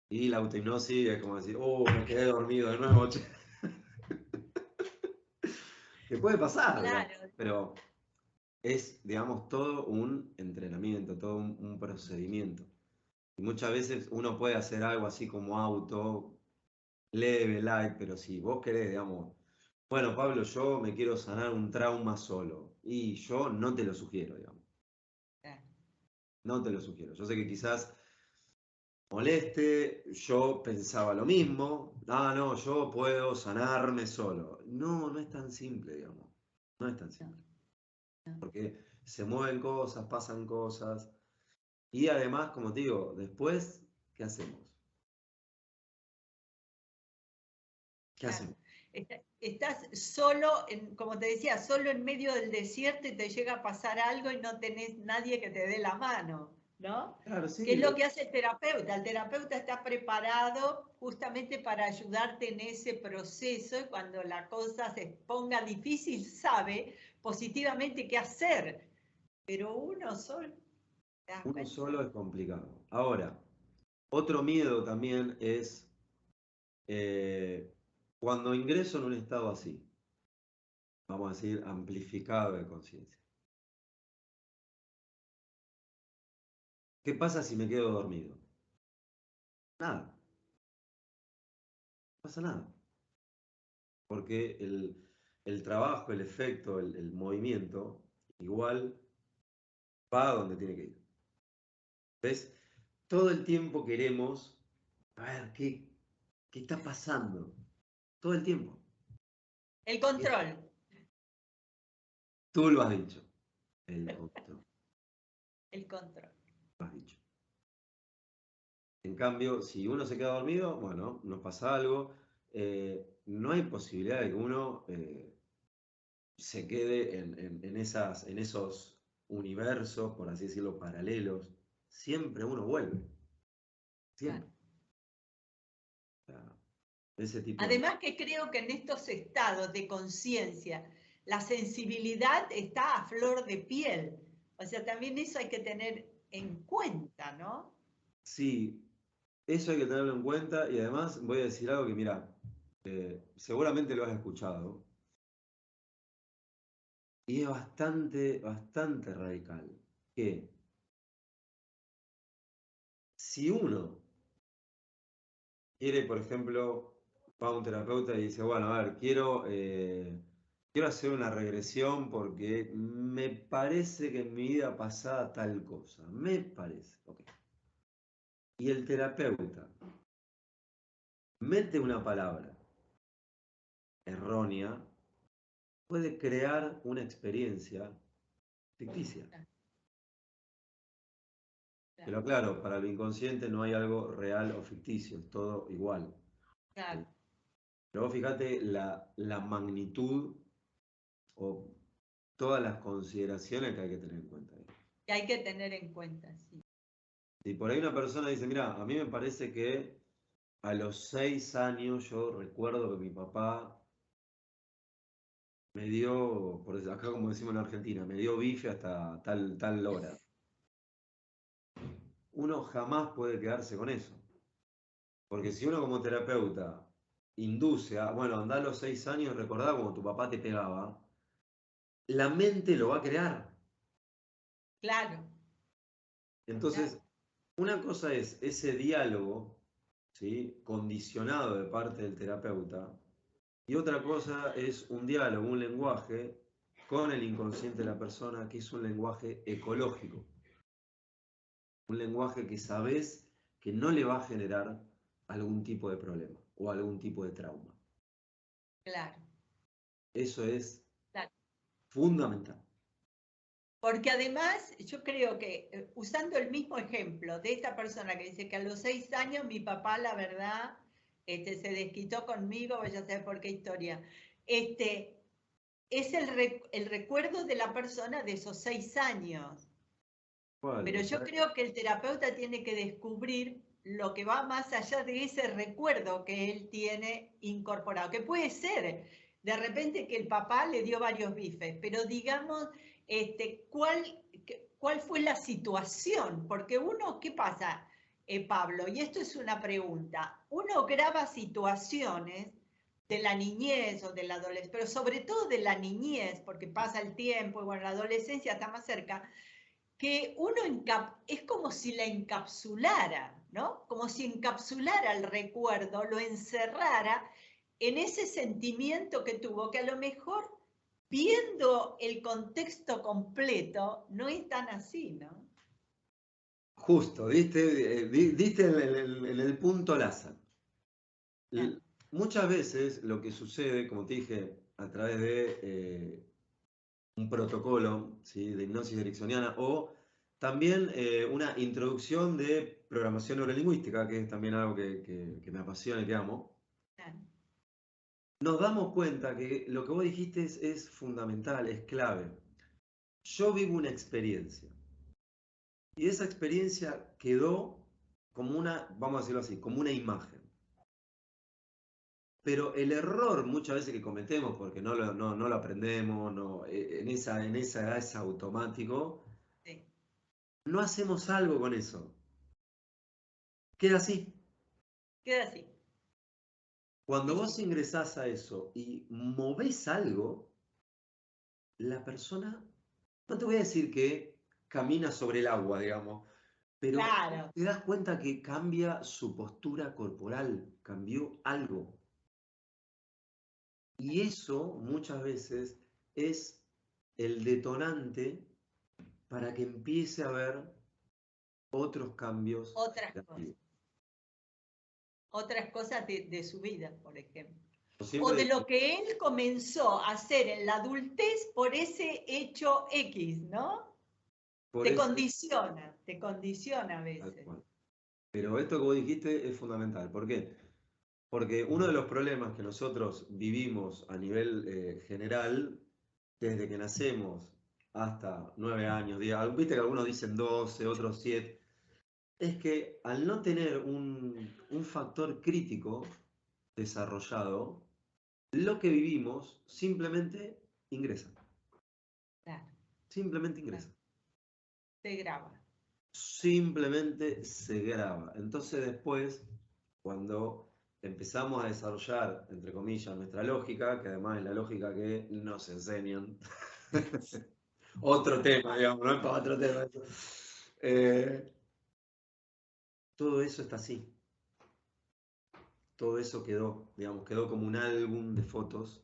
Y la autohipnosis es como decir, oh, me quedé dormido de nuevo, che. Que puede pasar, digamos, claro, pero es, digamos, todo un entrenamiento, todo un procedimiento. Y muchas veces uno puede hacer algo así como auto, leve, light, pero si vos querés, digamos, bueno, Pablo, yo me quiero sanar un trauma solo. Y yo no te lo sugiero, digamos. claro. No te lo sugiero. Yo sé que quizás moleste, yo pensaba lo mismo. Ah, no, yo puedo sanarme solo. No, no es tan simple, digamos. No es tan No, simple. no. Porque se mueven cosas, pasan cosas. Y además, como te digo, después, ¿qué hacemos? ¿Qué Claro. hacemos? Estás solo, como te decía, solo en medio del desierto y te llega a pasar algo y no tenés nadie que te dé la mano, ¿no? Claro, ¿Qué sí, es lo que hace el terapeuta? El terapeuta está preparado justamente para ayudarte en ese proceso y cuando la cosa se ponga difícil sabe positivamente qué hacer, pero uno solo, ¿te das uno cuenta? solo es complicado. Ahora, otro miedo también es eh, cuando ingreso en un estado así, vamos a decir, amplificado de conciencia. ¿Qué pasa si me quedo dormido? Nada, no pasa nada. Porque el trabajo, el efecto, el movimiento, igual va a donde tiene que ir. ¿Ves? Todo el tiempo queremos, a ver, ¿qué está pasando? Todo el tiempo. El Es- control, Tú lo has dicho. El control, el control. lo has dicho. En cambio, si uno se queda dormido, bueno, nos pasa algo. No hay posibilidad de que uno se quede en esos universos, por así decirlo, paralelos. Siempre uno vuelve. Claro. Siempre. O sea, ese tipo de... Además que creo que en estos estados de conciencia la sensibilidad está a flor de piel. O sea, también eso hay que tener en cuenta, ¿no? Sí, eso hay que tenerlo en cuenta y además voy a decir algo que, mira, seguramente lo has escuchado y es bastante, bastante radical. Que si uno quiere, por ejemplo, va a un terapeuta y dice, bueno, a ver, quiero hacer una regresión porque me parece que en mi vida pasada tal cosa, me parece. Ok. Y el terapeuta mete una palabra errónea, puede crear una experiencia ficticia. Claro, claro, Pero claro, para lo inconsciente no hay algo real o ficticio, es todo igual. claro. Pero vos fíjate la magnitud o todas las consideraciones que hay que tener en cuenta ahí. Que hay que tener en cuenta, sí. Si por ahí una persona dice, mira, a mí me parece que a los 6 años yo recuerdo que mi papá me dio, por acá como decimos en Argentina, me dio bife hasta tal hora. Uno jamás puede quedarse con eso. Porque si uno como terapeuta induce a, bueno, andá a los 6 años, recordá cuando tu papá te pegaba, la mente lo va a crear. Claro, Entonces, claro, una cosa es ese diálogo, ¿sí? Condicionado de parte del terapeuta, y otra cosa es un diálogo, un lenguaje con el inconsciente de la persona, que es un lenguaje ecológico, un lenguaje que sabes que no le va a generar algún tipo de problema o algún tipo de trauma. claro, Eso es claro. fundamental. Porque además yo creo que usando el mismo ejemplo de esta persona que dice que a los 6 años mi papá, la verdad, se desquitó conmigo, vaya a saber por qué historia. Este, es el recuerdo de la persona de esos 6 años. Pero Bueno, yo ¿sabes? creo que el terapeuta tiene que descubrir lo que va más allá de ese recuerdo que él tiene incorporado, que puede ser de repente que el papá le dio varios bifes, pero digamos, ¿cuál fue la situación? Porque uno, ¿qué pasa, Pablo? Y esto es una pregunta. Uno graba situaciones de la niñez o de la adolescencia, pero sobre todo de la niñez, porque pasa el tiempo y bueno, la adolescencia está más cerca, que uno es como si la encapsulara, ¿no? Como si encapsulara el recuerdo, lo encerrara en ese sentimiento que tuvo, que a lo mejor viendo el contexto completo no es tan así, ¿no? Justo, diste en el punto Lázaro. Claro, Muchas veces lo que sucede, como te dije, a través de un protocolo, ¿sí? De hipnosis ericksoniana o también una introducción de programación neurolingüística, que es también algo que me apasiona y que amo, claro. nos damos cuenta que lo que vos dijiste es fundamental, es clave. Yo vivo una experiencia y esa experiencia quedó como una, vamos a decirlo así, como una imagen. Pero el error muchas veces que cometemos, porque no lo aprendemos, en esa edad es automático, Sí. no hacemos algo con eso. Queda así. Queda así. Cuando Sí, vos sí. ingresás a eso y movés algo, la persona, no te voy a decir que camina sobre el agua, digamos, pero Claro. te das cuenta que cambia su postura corporal, cambió algo. Y eso muchas veces es el detonante para que empiece a haber otros cambios Otras cosas. negativos. Otras cosas de su vida, por ejemplo. Yo O siempre de digo, lo que él comenzó a hacer en la adultez por ese hecho X, ¿no? por eso, Te condiciona a tal veces. cual. Pero esto que vos dijiste es fundamental. ¿Por qué? Porque uno de los problemas que nosotros vivimos a nivel general, desde que nacemos hasta 9 años, 10, viste que algunos dicen 12, otros 7, es que al no tener un factor crítico desarrollado, lo que vivimos simplemente ingresa. Claro, Simplemente claro. ingresa. Se graba. Simplemente se graba. Entonces después, cuando empezamos a desarrollar, entre comillas, nuestra lógica, que además es la lógica que nos enseñan, otro tema, digamos, no es para otro tema eso. Eh, todo eso está así. Todo eso quedó, digamos, quedó como un álbum de fotos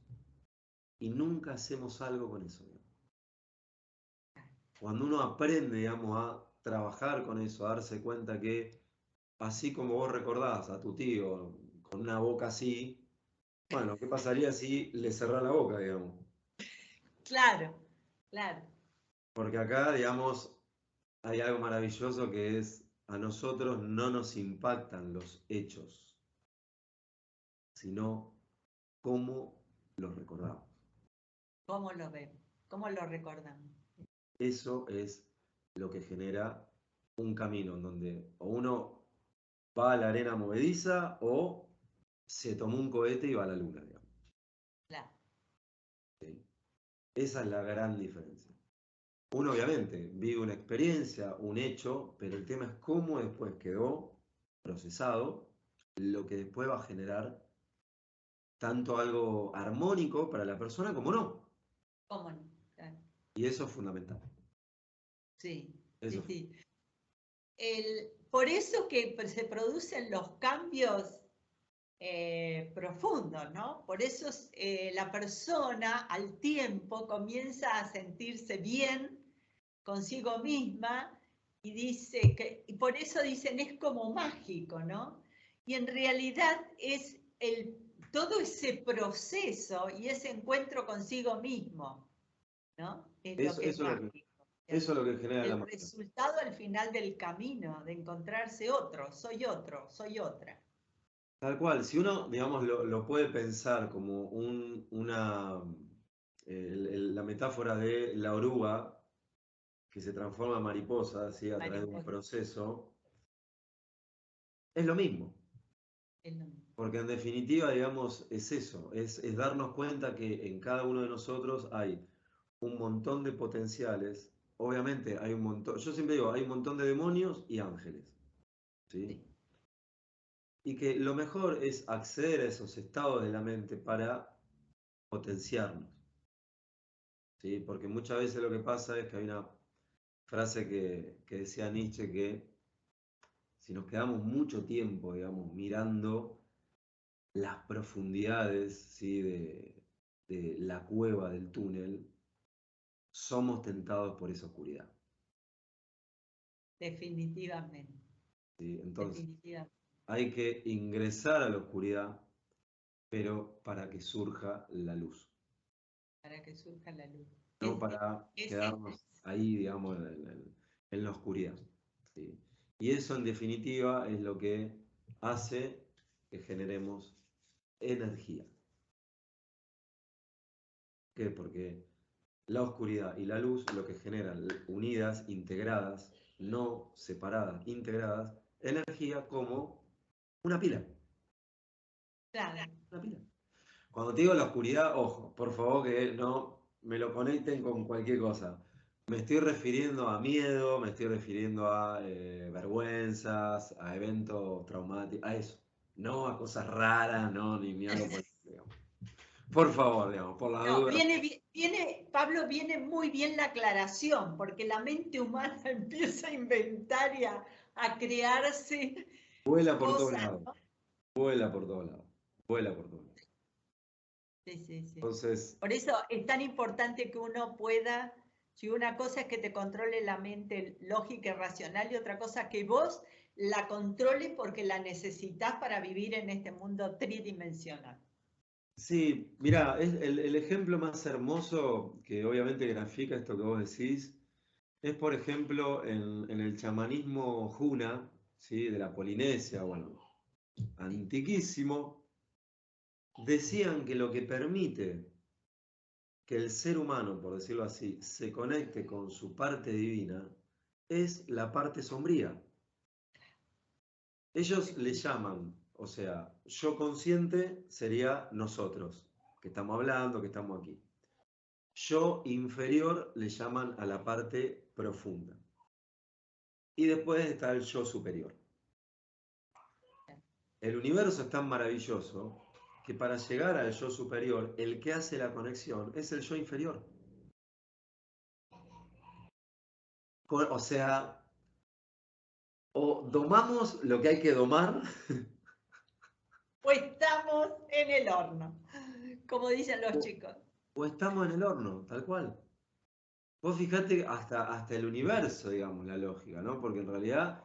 y nunca hacemos algo con eso, digamos. Cuando uno aprende, digamos, a trabajar con eso, a darse cuenta que así como vos recordás a tu tío con una boca así, bueno, ¿qué pasaría si le cerrás la boca, digamos? Claro, claro. Porque acá, digamos, hay algo maravilloso que es, a nosotros no nos impactan los hechos, sino cómo los recordamos. ¿Cómo lo vemos? ¿Cómo lo recordamos? Eso es lo que genera un camino en donde o uno va a la arena movediza o se tomó un cohete y va a la luna, digamos. Claro, ¿Sí? Esa es la gran diferencia. Uno obviamente vive una experiencia, un hecho, pero el tema es cómo después quedó procesado lo que después va a generar tanto algo armónico para la persona como no. ¿cómo no? Claro. Y eso es fundamental. Sí, sí, Eso. sí. Por eso que se producen los cambios profundos, ¿no? Por eso la persona al tiempo comienza a sentirse bien consigo misma y por eso dicen es como mágico, ¿no? Y en realidad es todo ese proceso y ese encuentro consigo mismo, ¿no? Es lo Eso, que es eso, es lo que, mágico. eso es lo que genera la El magia. resultado al final del camino, de encontrarse otro, soy otra. Tal cual, si uno, digamos, lo puede pensar como la metáfora de la oruga que se transforma en mariposa, ¿sí? A través de un Mariposa, proceso, es lo mismo. es lo mismo. Porque en definitiva, digamos, es eso, es darnos cuenta que en cada uno de nosotros hay un montón de potenciales. Obviamente hay un montón, yo siempre digo, hay un montón de demonios y ángeles, ¿sí? Sí, Y que lo mejor es acceder a esos estados de la mente para potenciarnos, ¿sí? Porque muchas veces lo que pasa es que hay una frase que decía Nietzsche que si nos quedamos mucho tiempo, digamos, mirando las profundidades, ¿sí? de la cueva, del túnel, somos tentados por esa oscuridad, definitivamente, ¿sí? Entonces, definitivamente, hay que ingresar a la oscuridad, pero para que surja la luz, para que surja la luz. no para Ese quedarnos ahí, digamos, en la oscuridad, ¿sí? Y eso, en definitiva, es lo que hace que generemos energía. ¿Qué? Porque la oscuridad y la luz lo que generan, unidas, integradas, no separadas, integradas, energía como una pila. claro. Una pila. Cuando te digo la oscuridad, ojo, por favor que no me lo conecten con cualquier cosa. Me estoy refiriendo a miedo, me estoy refiriendo a vergüenzas, a eventos traumáticos, a eso. No a cosas raras, no, ni algo por el estilo, digamos. Por favor, digamos, por la No, duda. Pablo, viene muy bien la aclaración, porque la mente humana empieza a inventar y a crearse Vuela por todos cosas, lados, ¿no? vuela por todos lados, vuela por todos lados. Sí, sí, sí. Entonces, Por eso es tan importante que uno pueda, si una cosa es que te controle la mente lógica y racional y otra cosa que vos la controles porque la necesitas para vivir en este mundo tridimensional. sí, mira, es el ejemplo más hermoso que obviamente grafica esto que vos decís, es por ejemplo en el chamanismo Huna, ¿sí? De la Polinesia, bueno, Sí, antiquísimo, decían que lo que permite que el ser humano, por decirlo así, se conecte con su parte divina es la parte sombría. Ellos le llaman, o sea, yo consciente sería nosotros, que estamos hablando, que estamos aquí. Yo inferior le llaman a la parte profunda. Y después está el yo superior. El universo es tan maravilloso que para llegar al yo superior, el que hace la conexión es el yo inferior. O sea, o domamos lo que hay que domar, o estamos en el horno, como dicen los o, chicos. o estamos en el horno, tal cual. Vos fijate hasta el universo, digamos, la lógica, ¿no? Porque en realidad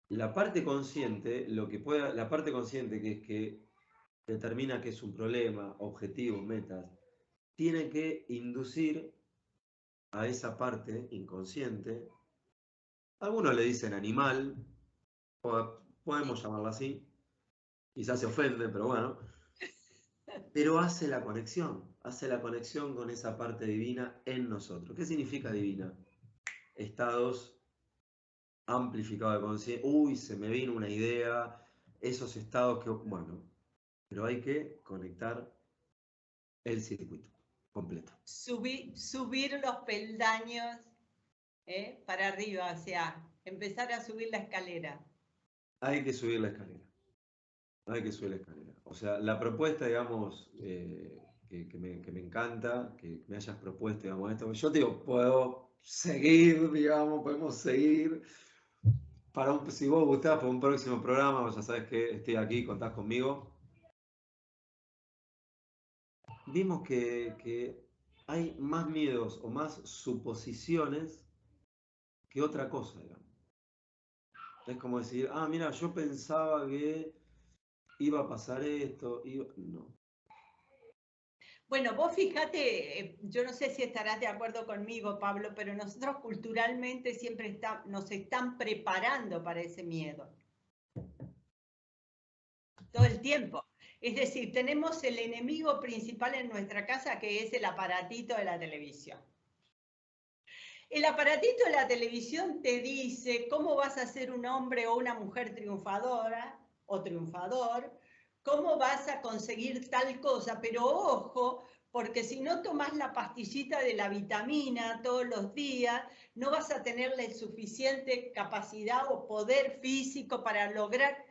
la parte consciente, la parte consciente que es que determina qué es un problema, objetivos, metas, tiene que inducir a esa parte inconsciente. Algunos le dicen animal, podemos Sí. llamarla así, quizás se ofende, pero bueno, pero hace la conexión con esa parte divina en nosotros. ¿Qué significa divina? Estados amplificados de conciencia. Uy, se me vino una idea, esos estados que, bueno, pero hay que conectar el circuito completo. Subir los peldaños para arriba, o sea, empezar a subir la escalera. Hay que subir la escalera. Hay que subir la escalera. O sea, la propuesta, digamos, que me encanta, que me hayas propuesto, digamos, esto. Yo te digo, puedo seguir, digamos, podemos seguir. Si vos gustás para un próximo programa, vos ya sabés que estoy aquí, contás conmigo. Vimos que hay más miedos o más suposiciones que otra cosa, digamos. Es como decir, ah, mira, yo pensaba que iba a pasar esto, no. Bueno, vos fíjate, yo no sé si estarás de acuerdo conmigo, Pablo, pero nosotros culturalmente siempre nos están preparando para ese miedo, todo el tiempo. Es decir, tenemos el enemigo principal en nuestra casa, que es el aparatito de la televisión. El aparatito de la televisión te dice cómo vas a ser un hombre o una mujer triunfadora o triunfador, cómo vas a conseguir tal cosa, pero ojo, porque si no tomas la pastillita de la vitamina todos los días, no vas a tener la suficiente capacidad o poder físico para lograr.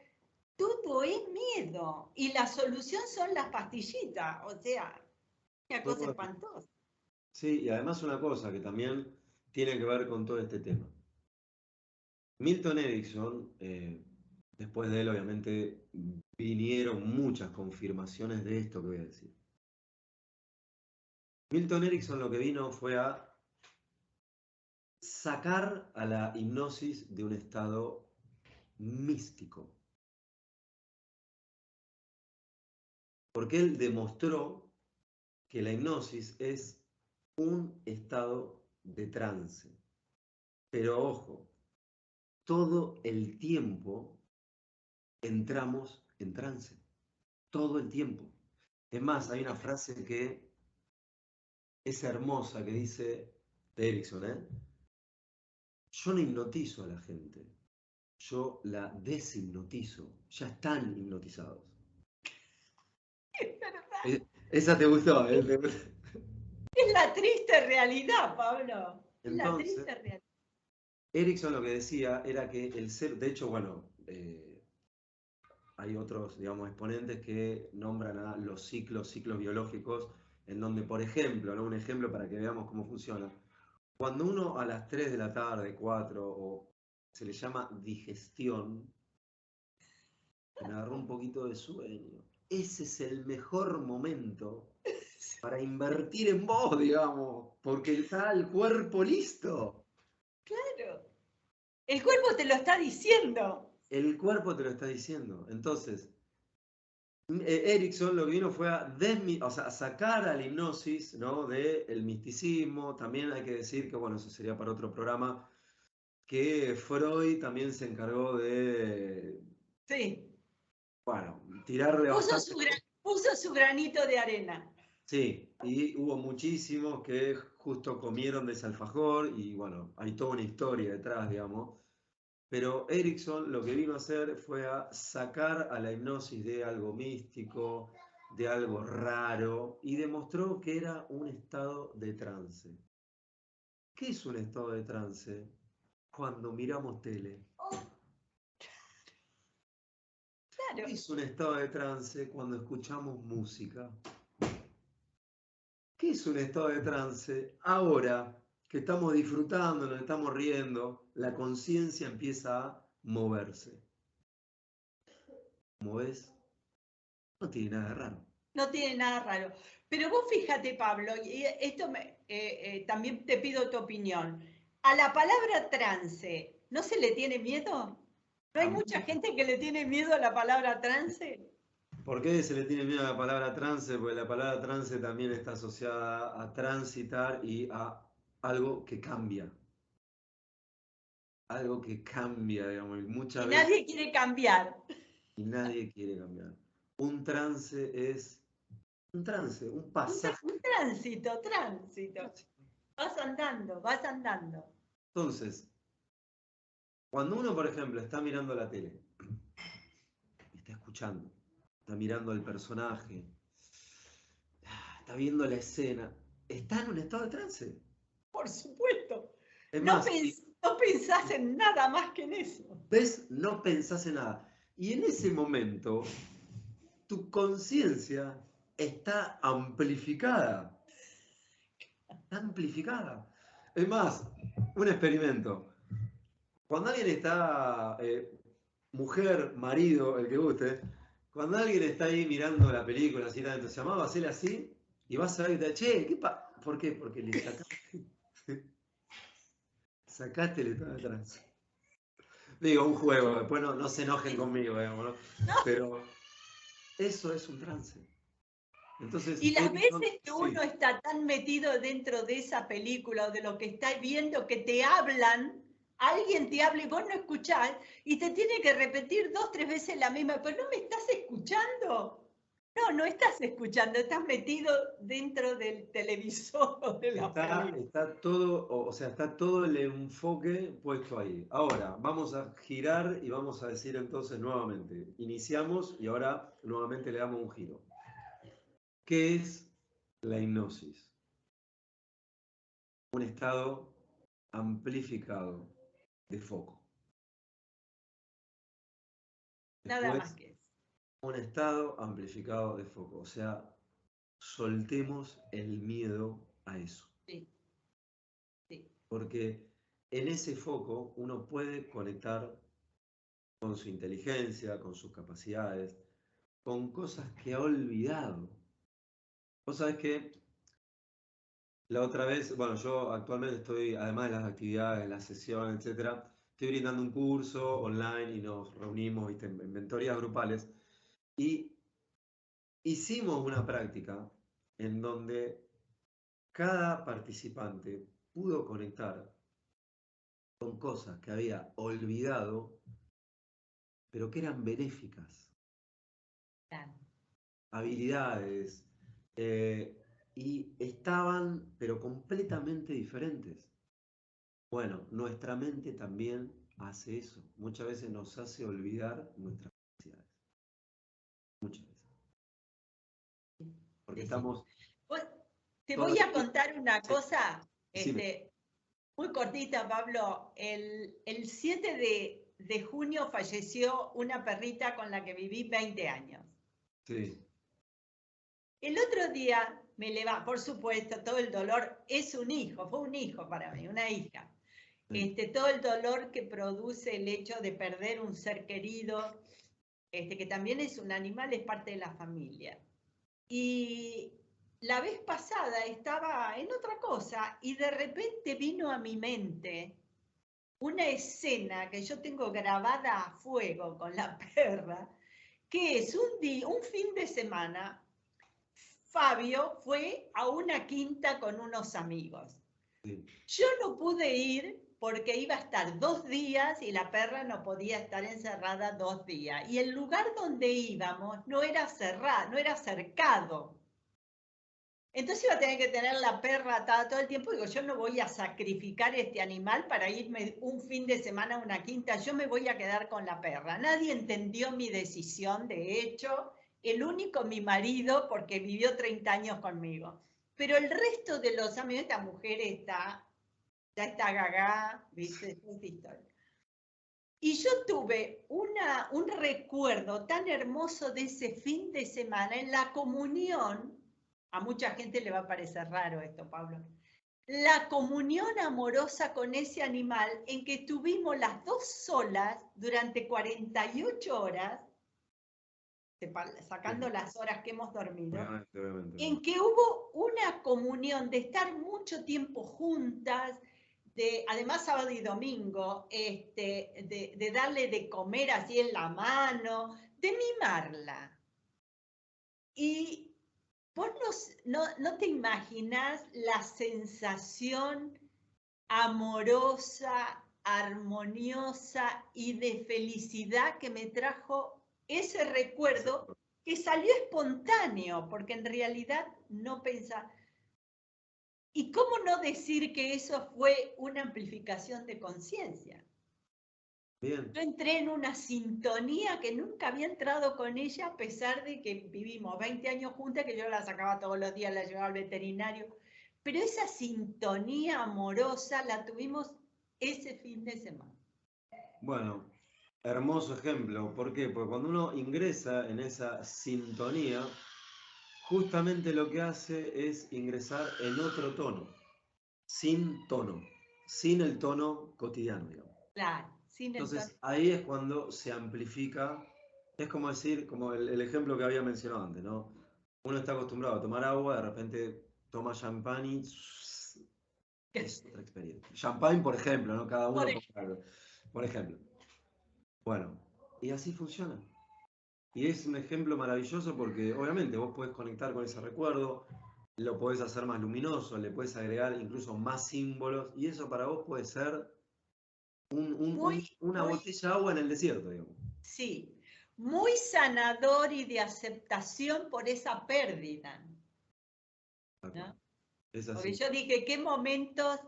Todo es miedo y la solución son las pastillitas, o sea, una cosa Todo- espantosa. Sí, y además una cosa que también tiene que ver con todo este tema. Milton Erickson, después de él obviamente vinieron muchas confirmaciones de esto que voy a decir. Milton Erickson lo que vino fue a sacar a la hipnosis de un estado místico. Porque él demostró que la hipnosis es un estado de trance. Pero ojo, todo el tiempo entramos en trance. Todo el tiempo. Es más, hay una frase que es hermosa que dice de Erickson, ¿eh? Yo no hipnotizo a la gente, yo la deshipnotizo. Ya están hipnotizados. Es verdad. Esa te gustó, ¿eh? Es la triste realidad, Pablo. Es la Entonces, triste realidad. Erickson lo que decía era que el ser, de hecho, bueno, hay otros, digamos, exponentes que nombran a los ciclos biológicos, en donde, por ejemplo, ¿no? Un ejemplo para que veamos cómo funciona. Cuando uno a las 3 de la tarde, 4, o se le llama digestión, que me agarró un poquito de sueño, ese es el mejor momento para invertir en vos, digamos, porque está el cuerpo listo. Claro. El cuerpo te lo está diciendo. El cuerpo te lo está diciendo. Entonces, Erickson lo que vino fue a, o sea, a sacar a la hipnosis, ¿no? Del misticismo. También hay que decir que, bueno, eso sería para otro programa, que Freud también se encargó de, Sí. bueno, tirarle bastante. Puso su granito de arena. Sí, y hubo muchísimos que justo comieron de ese alfajor y bueno, hay toda una historia detrás, digamos. Pero Erickson lo que vino a hacer fue a sacar a la hipnosis de algo místico, de algo raro, y demostró que era un estado de trance. ¿Qué es un estado de trance? Cuando miramos tele. Claro. ¿Qué es un estado de trance? Cuando escuchamos música. ¿Qué es un estado de trance? Ahora que estamos disfrutando, nos estamos riendo, la conciencia empieza a moverse. Como ves, no tiene nada de raro. No tiene nada raro. Pero vos fíjate, Pablo, y esto también te pido tu opinión. A la palabra trance, ¿no se le tiene miedo? ¿No hay A mucha mí, gente que le tiene miedo a la palabra trance? ¿por qué se le tiene miedo a la palabra trance? Porque la palabra trance también está asociada a transitar y a algo que cambia. Algo que cambia, digamos, y Y muchas veces nadie quiere cambiar. y nadie quiere cambiar. Un trance es un trance, un pasaje. Un tránsito, tránsito. Vas andando, vas andando. Entonces, cuando uno, por ejemplo, está mirando la tele, está escuchando, está mirando al personaje, está viendo la escena, está en un estado de trance. Por supuesto. Es No, más, si no pensás en nada más que en eso. ves, no pensás en nada. Y en ese momento, tu conciencia está amplificada. Está amplificada. Es más, un experimento. Cuando alguien está, mujer, marido, el que guste, cuando alguien está ahí mirando la película, así, entonces llamaba a hacerle así, y vas a ver que te che, ¿por qué? Porque le sacaste el estado de trance. Digo, un juego, después no se enojen conmigo, digamos, ¿no? No, Pero eso es un trance. Entonces, y las veces que sí, uno está tan metido dentro de esa película o de lo que está viendo que te hablan, alguien te habla y vos no escuchás y te tiene que repetir 2, 3 veces la misma, pero no me estás escuchando. No, no estás escuchando, estás metido dentro del televisor o de la película. está todo, o sea, está todo el enfoque puesto ahí. Ahora, vamos a girar y vamos a decir entonces nuevamente, iniciamos y ahora nuevamente le damos un giro. ¿Qué es la hipnosis? Un estado amplificado de foco. Nada más Después, que eso. un estado amplificado de foco. O sea, soltemos el miedo a eso. Sí, sí. Porque en ese foco uno puede conectar con su inteligencia, con sus capacidades, con cosas que ha olvidado. Vos sabés que la otra vez, bueno, yo actualmente estoy, además de las actividades, las sesiones, etcétera, estoy brindando un curso online y nos reunimos, ¿viste? En mentorías grupales. Y hicimos una práctica en donde cada participante pudo conectar con cosas que había olvidado, pero que eran benéficas, Claro. habilidades, y estaban, pero completamente diferentes. Bueno, nuestra mente también hace eso. Muchas veces nos hace olvidar nuestras capacidades. Muchas veces. Porque Sí, sí. estamos Pues, te todo voy el a tiempo. contar una Sí, cosa, decime. muy cortita, Pablo. El 7 de junio falleció una perrita con la que viví 20 años. Sí. El otro día me levantó, por supuesto, todo el dolor, es un hijo, fue un hijo para mí, una hija. Sí. Todo el dolor que produce el hecho de perder un ser querido, que también es un animal, es parte de la familia. Y la vez pasada estaba en otra cosa y de repente vino a mi mente una escena que yo tengo grabada a fuego con la perra, que es un fin de semana, Fabio fue a una quinta con unos amigos. Sí. Yo no pude ir porque iba a estar 2 días y la perra no podía estar encerrada 2 días. Y el lugar donde íbamos no era cerrado, no era cercado. Entonces iba a tener que tener la perra atada todo el tiempo. Digo, yo no voy a sacrificar este animal para irme un fin de semana a una quinta. Yo me voy a quedar con la perra. Nadie entendió mi decisión, de hecho. El único, mi marido, porque vivió 30 años conmigo. Pero el resto de los amigos, esta mujer ya está gaga, ¿viste? Esta historia. Y yo tuve un recuerdo tan hermoso de ese fin de semana en la comunión. A mucha gente le va a parecer raro esto, Pablo. La comunión amorosa con ese animal en que estuvimos las dos solas durante 48 horas, sacando Sí. las horas que hemos dormido, Obviamente, obviamente, en obviamente. que hubo una comunión de estar mucho tiempo juntas, además sábado y domingo, de darle de comer así en la mano, de mimarla. Y vos no te imaginás la sensación amorosa, armoniosa y de felicidad que me trajo ese recuerdo que salió espontáneo, porque en realidad no pensaba. ¿Y cómo no decir que eso fue una amplificación de conciencia? Bien. Yo entré en una sintonía que nunca había entrado con ella, a pesar de que vivimos 20 años juntas, que yo la sacaba todos los días, la llevaba al veterinario. Pero esa sintonía amorosa la tuvimos ese fin de semana. Bueno, hermoso ejemplo. ¿Por qué? Porque cuando uno ingresa en esa sintonía, justamente lo que hace es ingresar en otro tono. sin tono, sin el tono cotidiano, digamos. Claro, sin el tono. Entonces ahí es cuando se amplifica, es como decir, como el ejemplo que había mencionado antes, ¿no? Uno está acostumbrado a tomar agua, de repente toma champán y es otra experiencia. Champagne, por ejemplo, ¿no? Cada Por uno ejemplo, con algo. Por ejemplo. Bueno, y así funciona. Y es un ejemplo maravilloso porque obviamente vos podés conectar con ese recuerdo, lo podés hacer más luminoso, le podés agregar incluso más símbolos, y eso para vos puede ser muy, una muy, botella de agua en el desierto, digamos. sí, muy sanador y de aceptación por esa pérdida, Tal cual. ¿no? Es Porque así. yo dije, qué momentos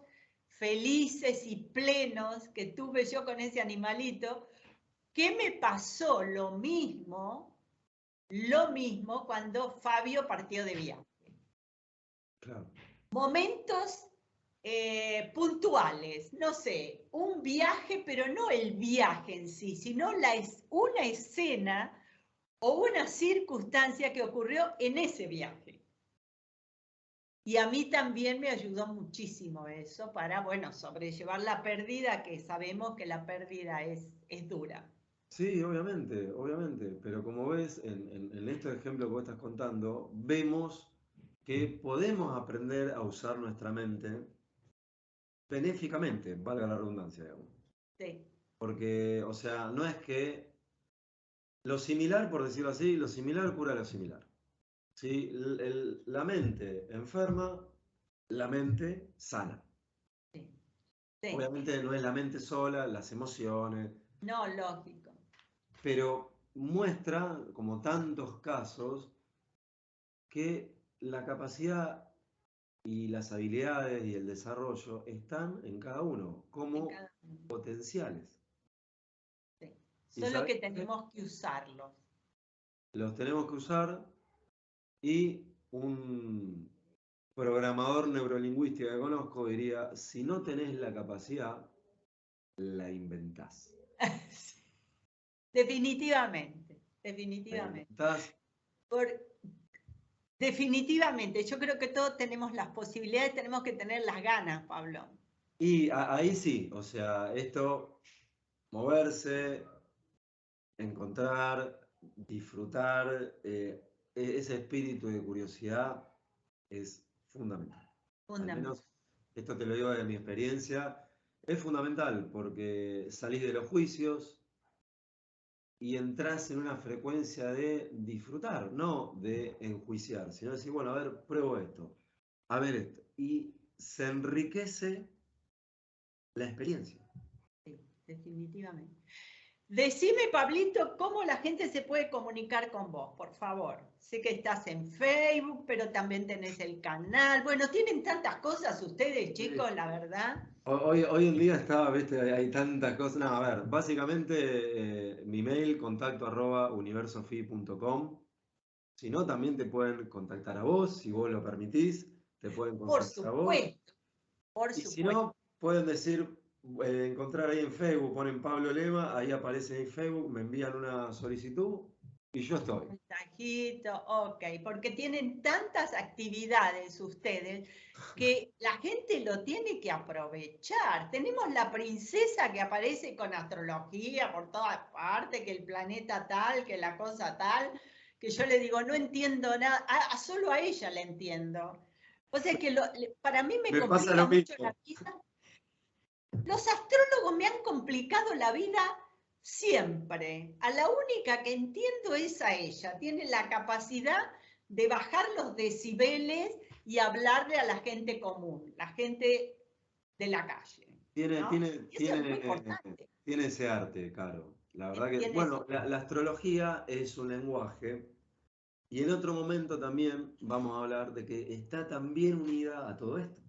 felices y plenos que tuve yo con ese animalito, que me pasó lo mismo cuando Fabio partió de viaje. Claro. Momentos puntuales, no sé, un viaje, pero no el viaje en sí, sino una escena o una circunstancia que ocurrió en ese viaje. Y a mí también me ayudó muchísimo eso para, bueno, sobrellevar la pérdida, que sabemos que la pérdida es dura. Sí, obviamente, obviamente, pero como ves, en este ejemplo que vos estás contando, vemos que podemos aprender a usar nuestra mente benéficamente, valga la redundancia, digamos. Sí, Porque, o sea, no es que lo similar, por decirlo así, lo similar cura lo similar. ¿Sí? La mente enferma, la mente sana. sí, sí. Obviamente no es la mente sola, las emociones, No, lógico. pero muestra, como tantos casos, que la capacidad y las habilidades y el desarrollo están en cada uno En como cada uno. potenciales. Sí. Y Solo sabes que qué? tenemos que usarlos. Los tenemos que usar y un programador neurolingüístico que conozco diría, si no tenés la capacidad, la inventás. Sí. Definitivamente, La definitivamente. inventás Por, definitivamente, yo creo que todos tenemos las posibilidades, tenemos que tener las ganas, Pablo. y ahí sí, o sea, esto, moverse, encontrar, disfrutar, ese espíritu de curiosidad es fundamental. Al Fundamental. menos, esto te lo digo de mi experiencia, es fundamental porque salís de los juicios y entras en una frecuencia de disfrutar, no de enjuiciar, sino decir, bueno, a ver, pruebo esto, a ver esto. Y se enriquece la experiencia. Sí, definitivamente. Decime, Pablito, cómo la gente se puede comunicar con vos, por favor. Sé que estás en Facebook, pero también tenés el canal. Bueno, tienen tantas cosas ustedes, Sí. chicos, la verdad. Hoy en día está, viste, hay tantas cosas. No, a ver, básicamente mi mail, contacto@universofi.com. Si no, también te pueden contactar a vos, si vos lo permitís, te pueden Por contactar a vos. supuesto, por Y si supuesto. no, pueden decir, encontrar ahí en Facebook, ponen Pablo Lema, ahí aparece en Facebook, me envían una solicitud y yo estoy. Mensajito, ok, porque tienen tantas actividades ustedes que la gente lo tiene que aprovechar. Tenemos la princesa que aparece con astrología por todas partes, que el planeta tal, que la cosa tal, que yo le digo, no entiendo nada, solo a ella le entiendo. O sea que para mí me Me pasa complica lo mucho la mismo. vida. Los astrólogos me han complicado la vida siempre. A la única que entiendo es a ella. Tiene la capacidad de bajar los decibeles y hablarle a la gente común, la gente de la calle. Tiene, ¿No? tiene, Eso es muy tiene, importante. tiene ese arte, Caro. La verdad que, Tiene bueno, la astrología es un lenguaje y en otro momento también vamos a hablar de que está también unida a todo esto,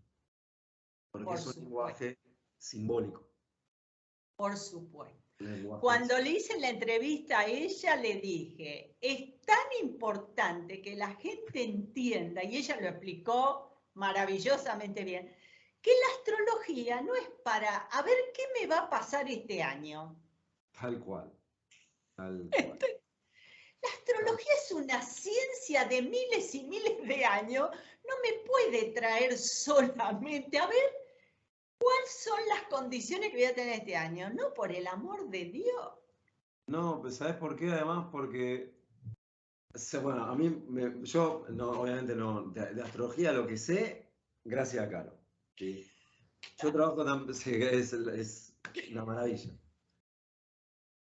porque por es un supuesto, lenguaje simbólico. por supuesto. Un lenguaje Cuando le hice la entrevista a ella, le dije, es tan importante que la gente entienda, y ella lo explicó maravillosamente bien, que la astrología no es para, a ver qué me va a pasar este año. tal cual, tal cual. La astrología es una ciencia de miles y miles de años, no me puede traer solamente, a ver, ¿cuáles son las condiciones que voy a tener este año? No, por el amor de Dios. No, pues ¿sabes por qué? Además, porque, bueno, a mí, yo no, obviamente no, de astrología lo que sé, gracias a Caro. ¿Sí? Yo trabajo, sí, es una maravilla.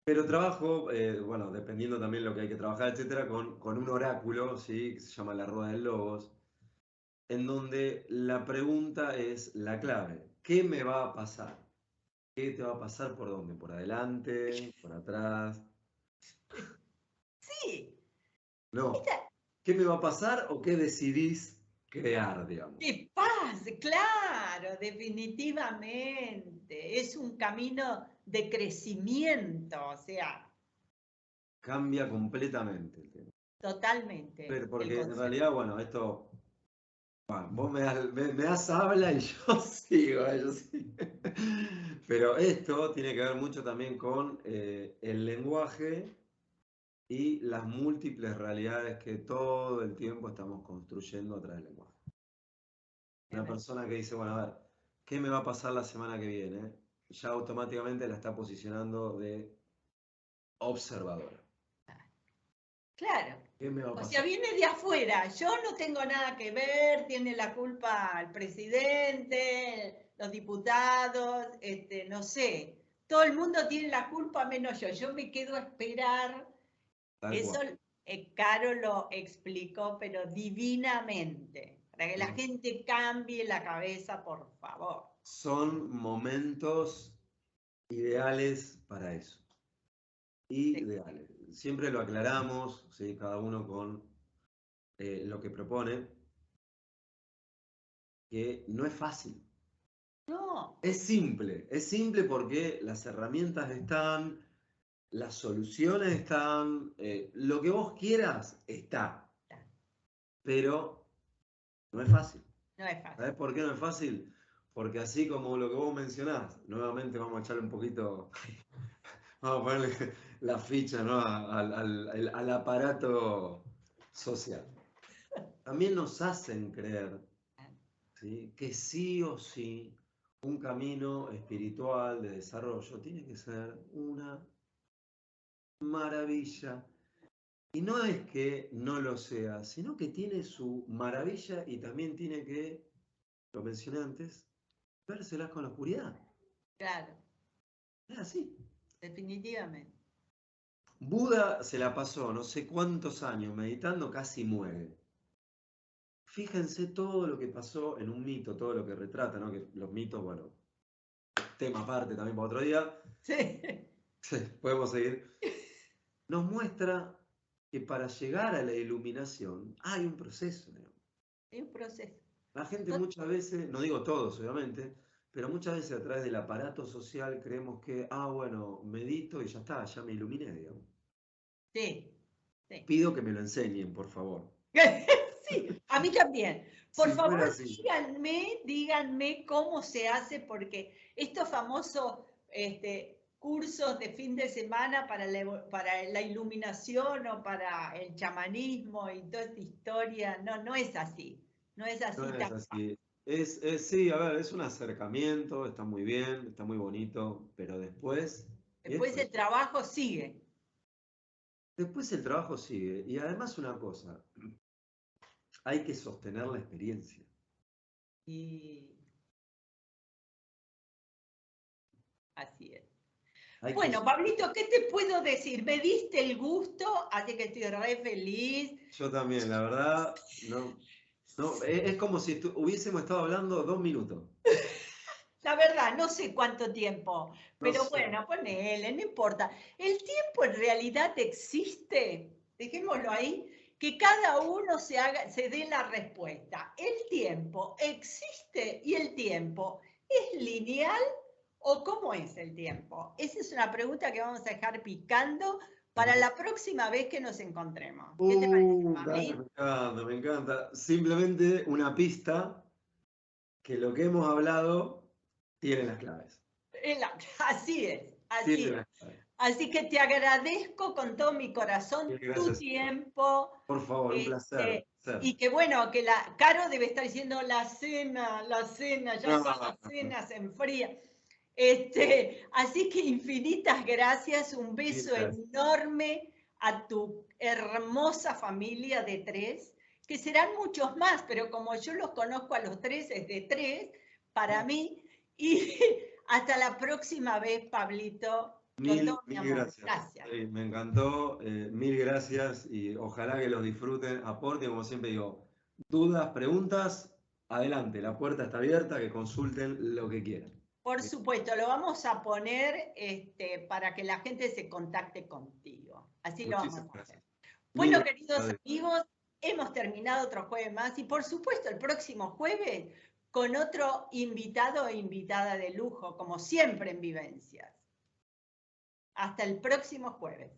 Pero trabajo, bueno, dependiendo también lo que hay que trabajar, etcétera, con un oráculo, ¿sí? Que se llama la Rueda del Logos, en donde la pregunta es la clave. ¿Qué me va a pasar? ¿Qué te va a pasar por dónde? ¿Por adelante? ¿Por atrás? Sí, No. esta- ¿Qué me va a pasar o qué decidís crear, digamos? qué paz, claro, definitivamente. Es un camino de crecimiento, o sea, Cambia completamente el tema. totalmente el Porque en concepto. realidad, bueno, esto, bueno, vos me das habla y yo sigo, yo sigo. Pero esto tiene que ver mucho también con el lenguaje y las múltiples realidades que todo el tiempo estamos construyendo a través del lenguaje. Una persona que dice, bueno, a ver, ¿qué me va a pasar la semana que viene? Ya automáticamente la está posicionando de observadora. Claro. ¿Qué me va a O sea, pasar? viene de afuera. Yo no tengo nada que ver, tiene la culpa el presidente, los diputados, no sé. Todo el mundo tiene la culpa menos yo. Yo me quedo a esperar. Tal Eso cual. Caro lo explicó, pero divinamente. Para que la Mm. gente cambie la cabeza, por favor. Son momentos ideales para eso. Sí. Ideales. Siempre lo aclaramos, ¿sí? Cada uno con lo que propone, que no es fácil. No, Es simple porque las herramientas están, las soluciones están, lo que vos quieras está, pero no es fácil. no es fácil. ¿Sabés por qué no es fácil? Porque así como lo que vos mencionás, nuevamente vamos a echarle un poquito, vamos a ponerle la ficha, ¿no? al aparato social. También nos hacen creer, ¿sí? Que sí o sí un camino espiritual de desarrollo tiene que ser una maravilla. Y no es que no lo sea, sino que tiene su maravilla y también tiene que, lo mencioné antes, vérselas con la oscuridad. Claro, Es así. definitivamente. Buda se la pasó no sé cuántos años meditando, casi muere. Fíjense todo lo que pasó en un mito, todo lo que retrata, ¿no? Que los mitos, bueno, tema aparte también para otro día. Sí, Sí, podemos seguir. Nos muestra que para llegar a la iluminación hay un proceso, digamos. es un proceso. La gente muchas veces, no digo todos obviamente, pero muchas veces a través del aparato social creemos que, bueno, medito y ya está, ya me iluminé, digamos. Sí, sí. Pido que me lo enseñen, por favor. Sí, a mí también. Por Si fuera favor, así. díganme cómo se hace, porque estos famosos cursos de fin de semana para la iluminación o para el chamanismo y toda esta historia, no, no es así. No es No así es tan fácil. así. Sí, a ver, es un acercamiento, está muy bien, está muy bonito, pero después, y Después esto el es, trabajo sigue. después el trabajo sigue. Y además una cosa, hay que sostener la experiencia. Y así es. Hay que, Bueno, Pablito, ¿qué te puedo decir? Me diste el gusto, así que estoy re feliz. yo también, la verdad, no, no, es como si hubiésemos estado hablando 2 minutos. La verdad, no sé cuánto tiempo, No pero sé. bueno, ponele, no importa. El tiempo en realidad existe, dejémoslo ahí, que cada uno se dé la respuesta. ¿El tiempo existe y el tiempo es lineal o cómo es el tiempo? Esa es una pregunta que vamos a dejar picando para la próxima vez que nos encontremos. ¿Qué te parece, Dale, Pabli? me encanta, me encanta. Simplemente una pista que lo que hemos hablado tiene las claves. Así es, así Tiene es. las claves. Así que te agradezco con todo mi corazón tu tiempo. Por favor, un placer. Y que bueno, que la Caro debe estar diciendo la cena, ya son las cenas en fría. Así que infinitas gracias, un beso enorme a tu hermosa familia de 3, que serán muchos más, pero como yo los conozco a los 3, es de 3 para mí. Y hasta la próxima vez, Pablito. Mil gracias. Gracias. Sí, me encantó, mil gracias y ojalá que los disfruten, aporten, como siempre digo, dudas, preguntas, adelante, la puerta está abierta, que consulten lo que quieran. Por supuesto, lo vamos a poner para que la gente se contacte contigo. Así lo vamos a hacer. Bueno, queridos amigos, hemos terminado otro jueves más y por supuesto el próximo jueves con otro invitado e invitada de lujo, como siempre en Vivencias. Hasta el próximo jueves.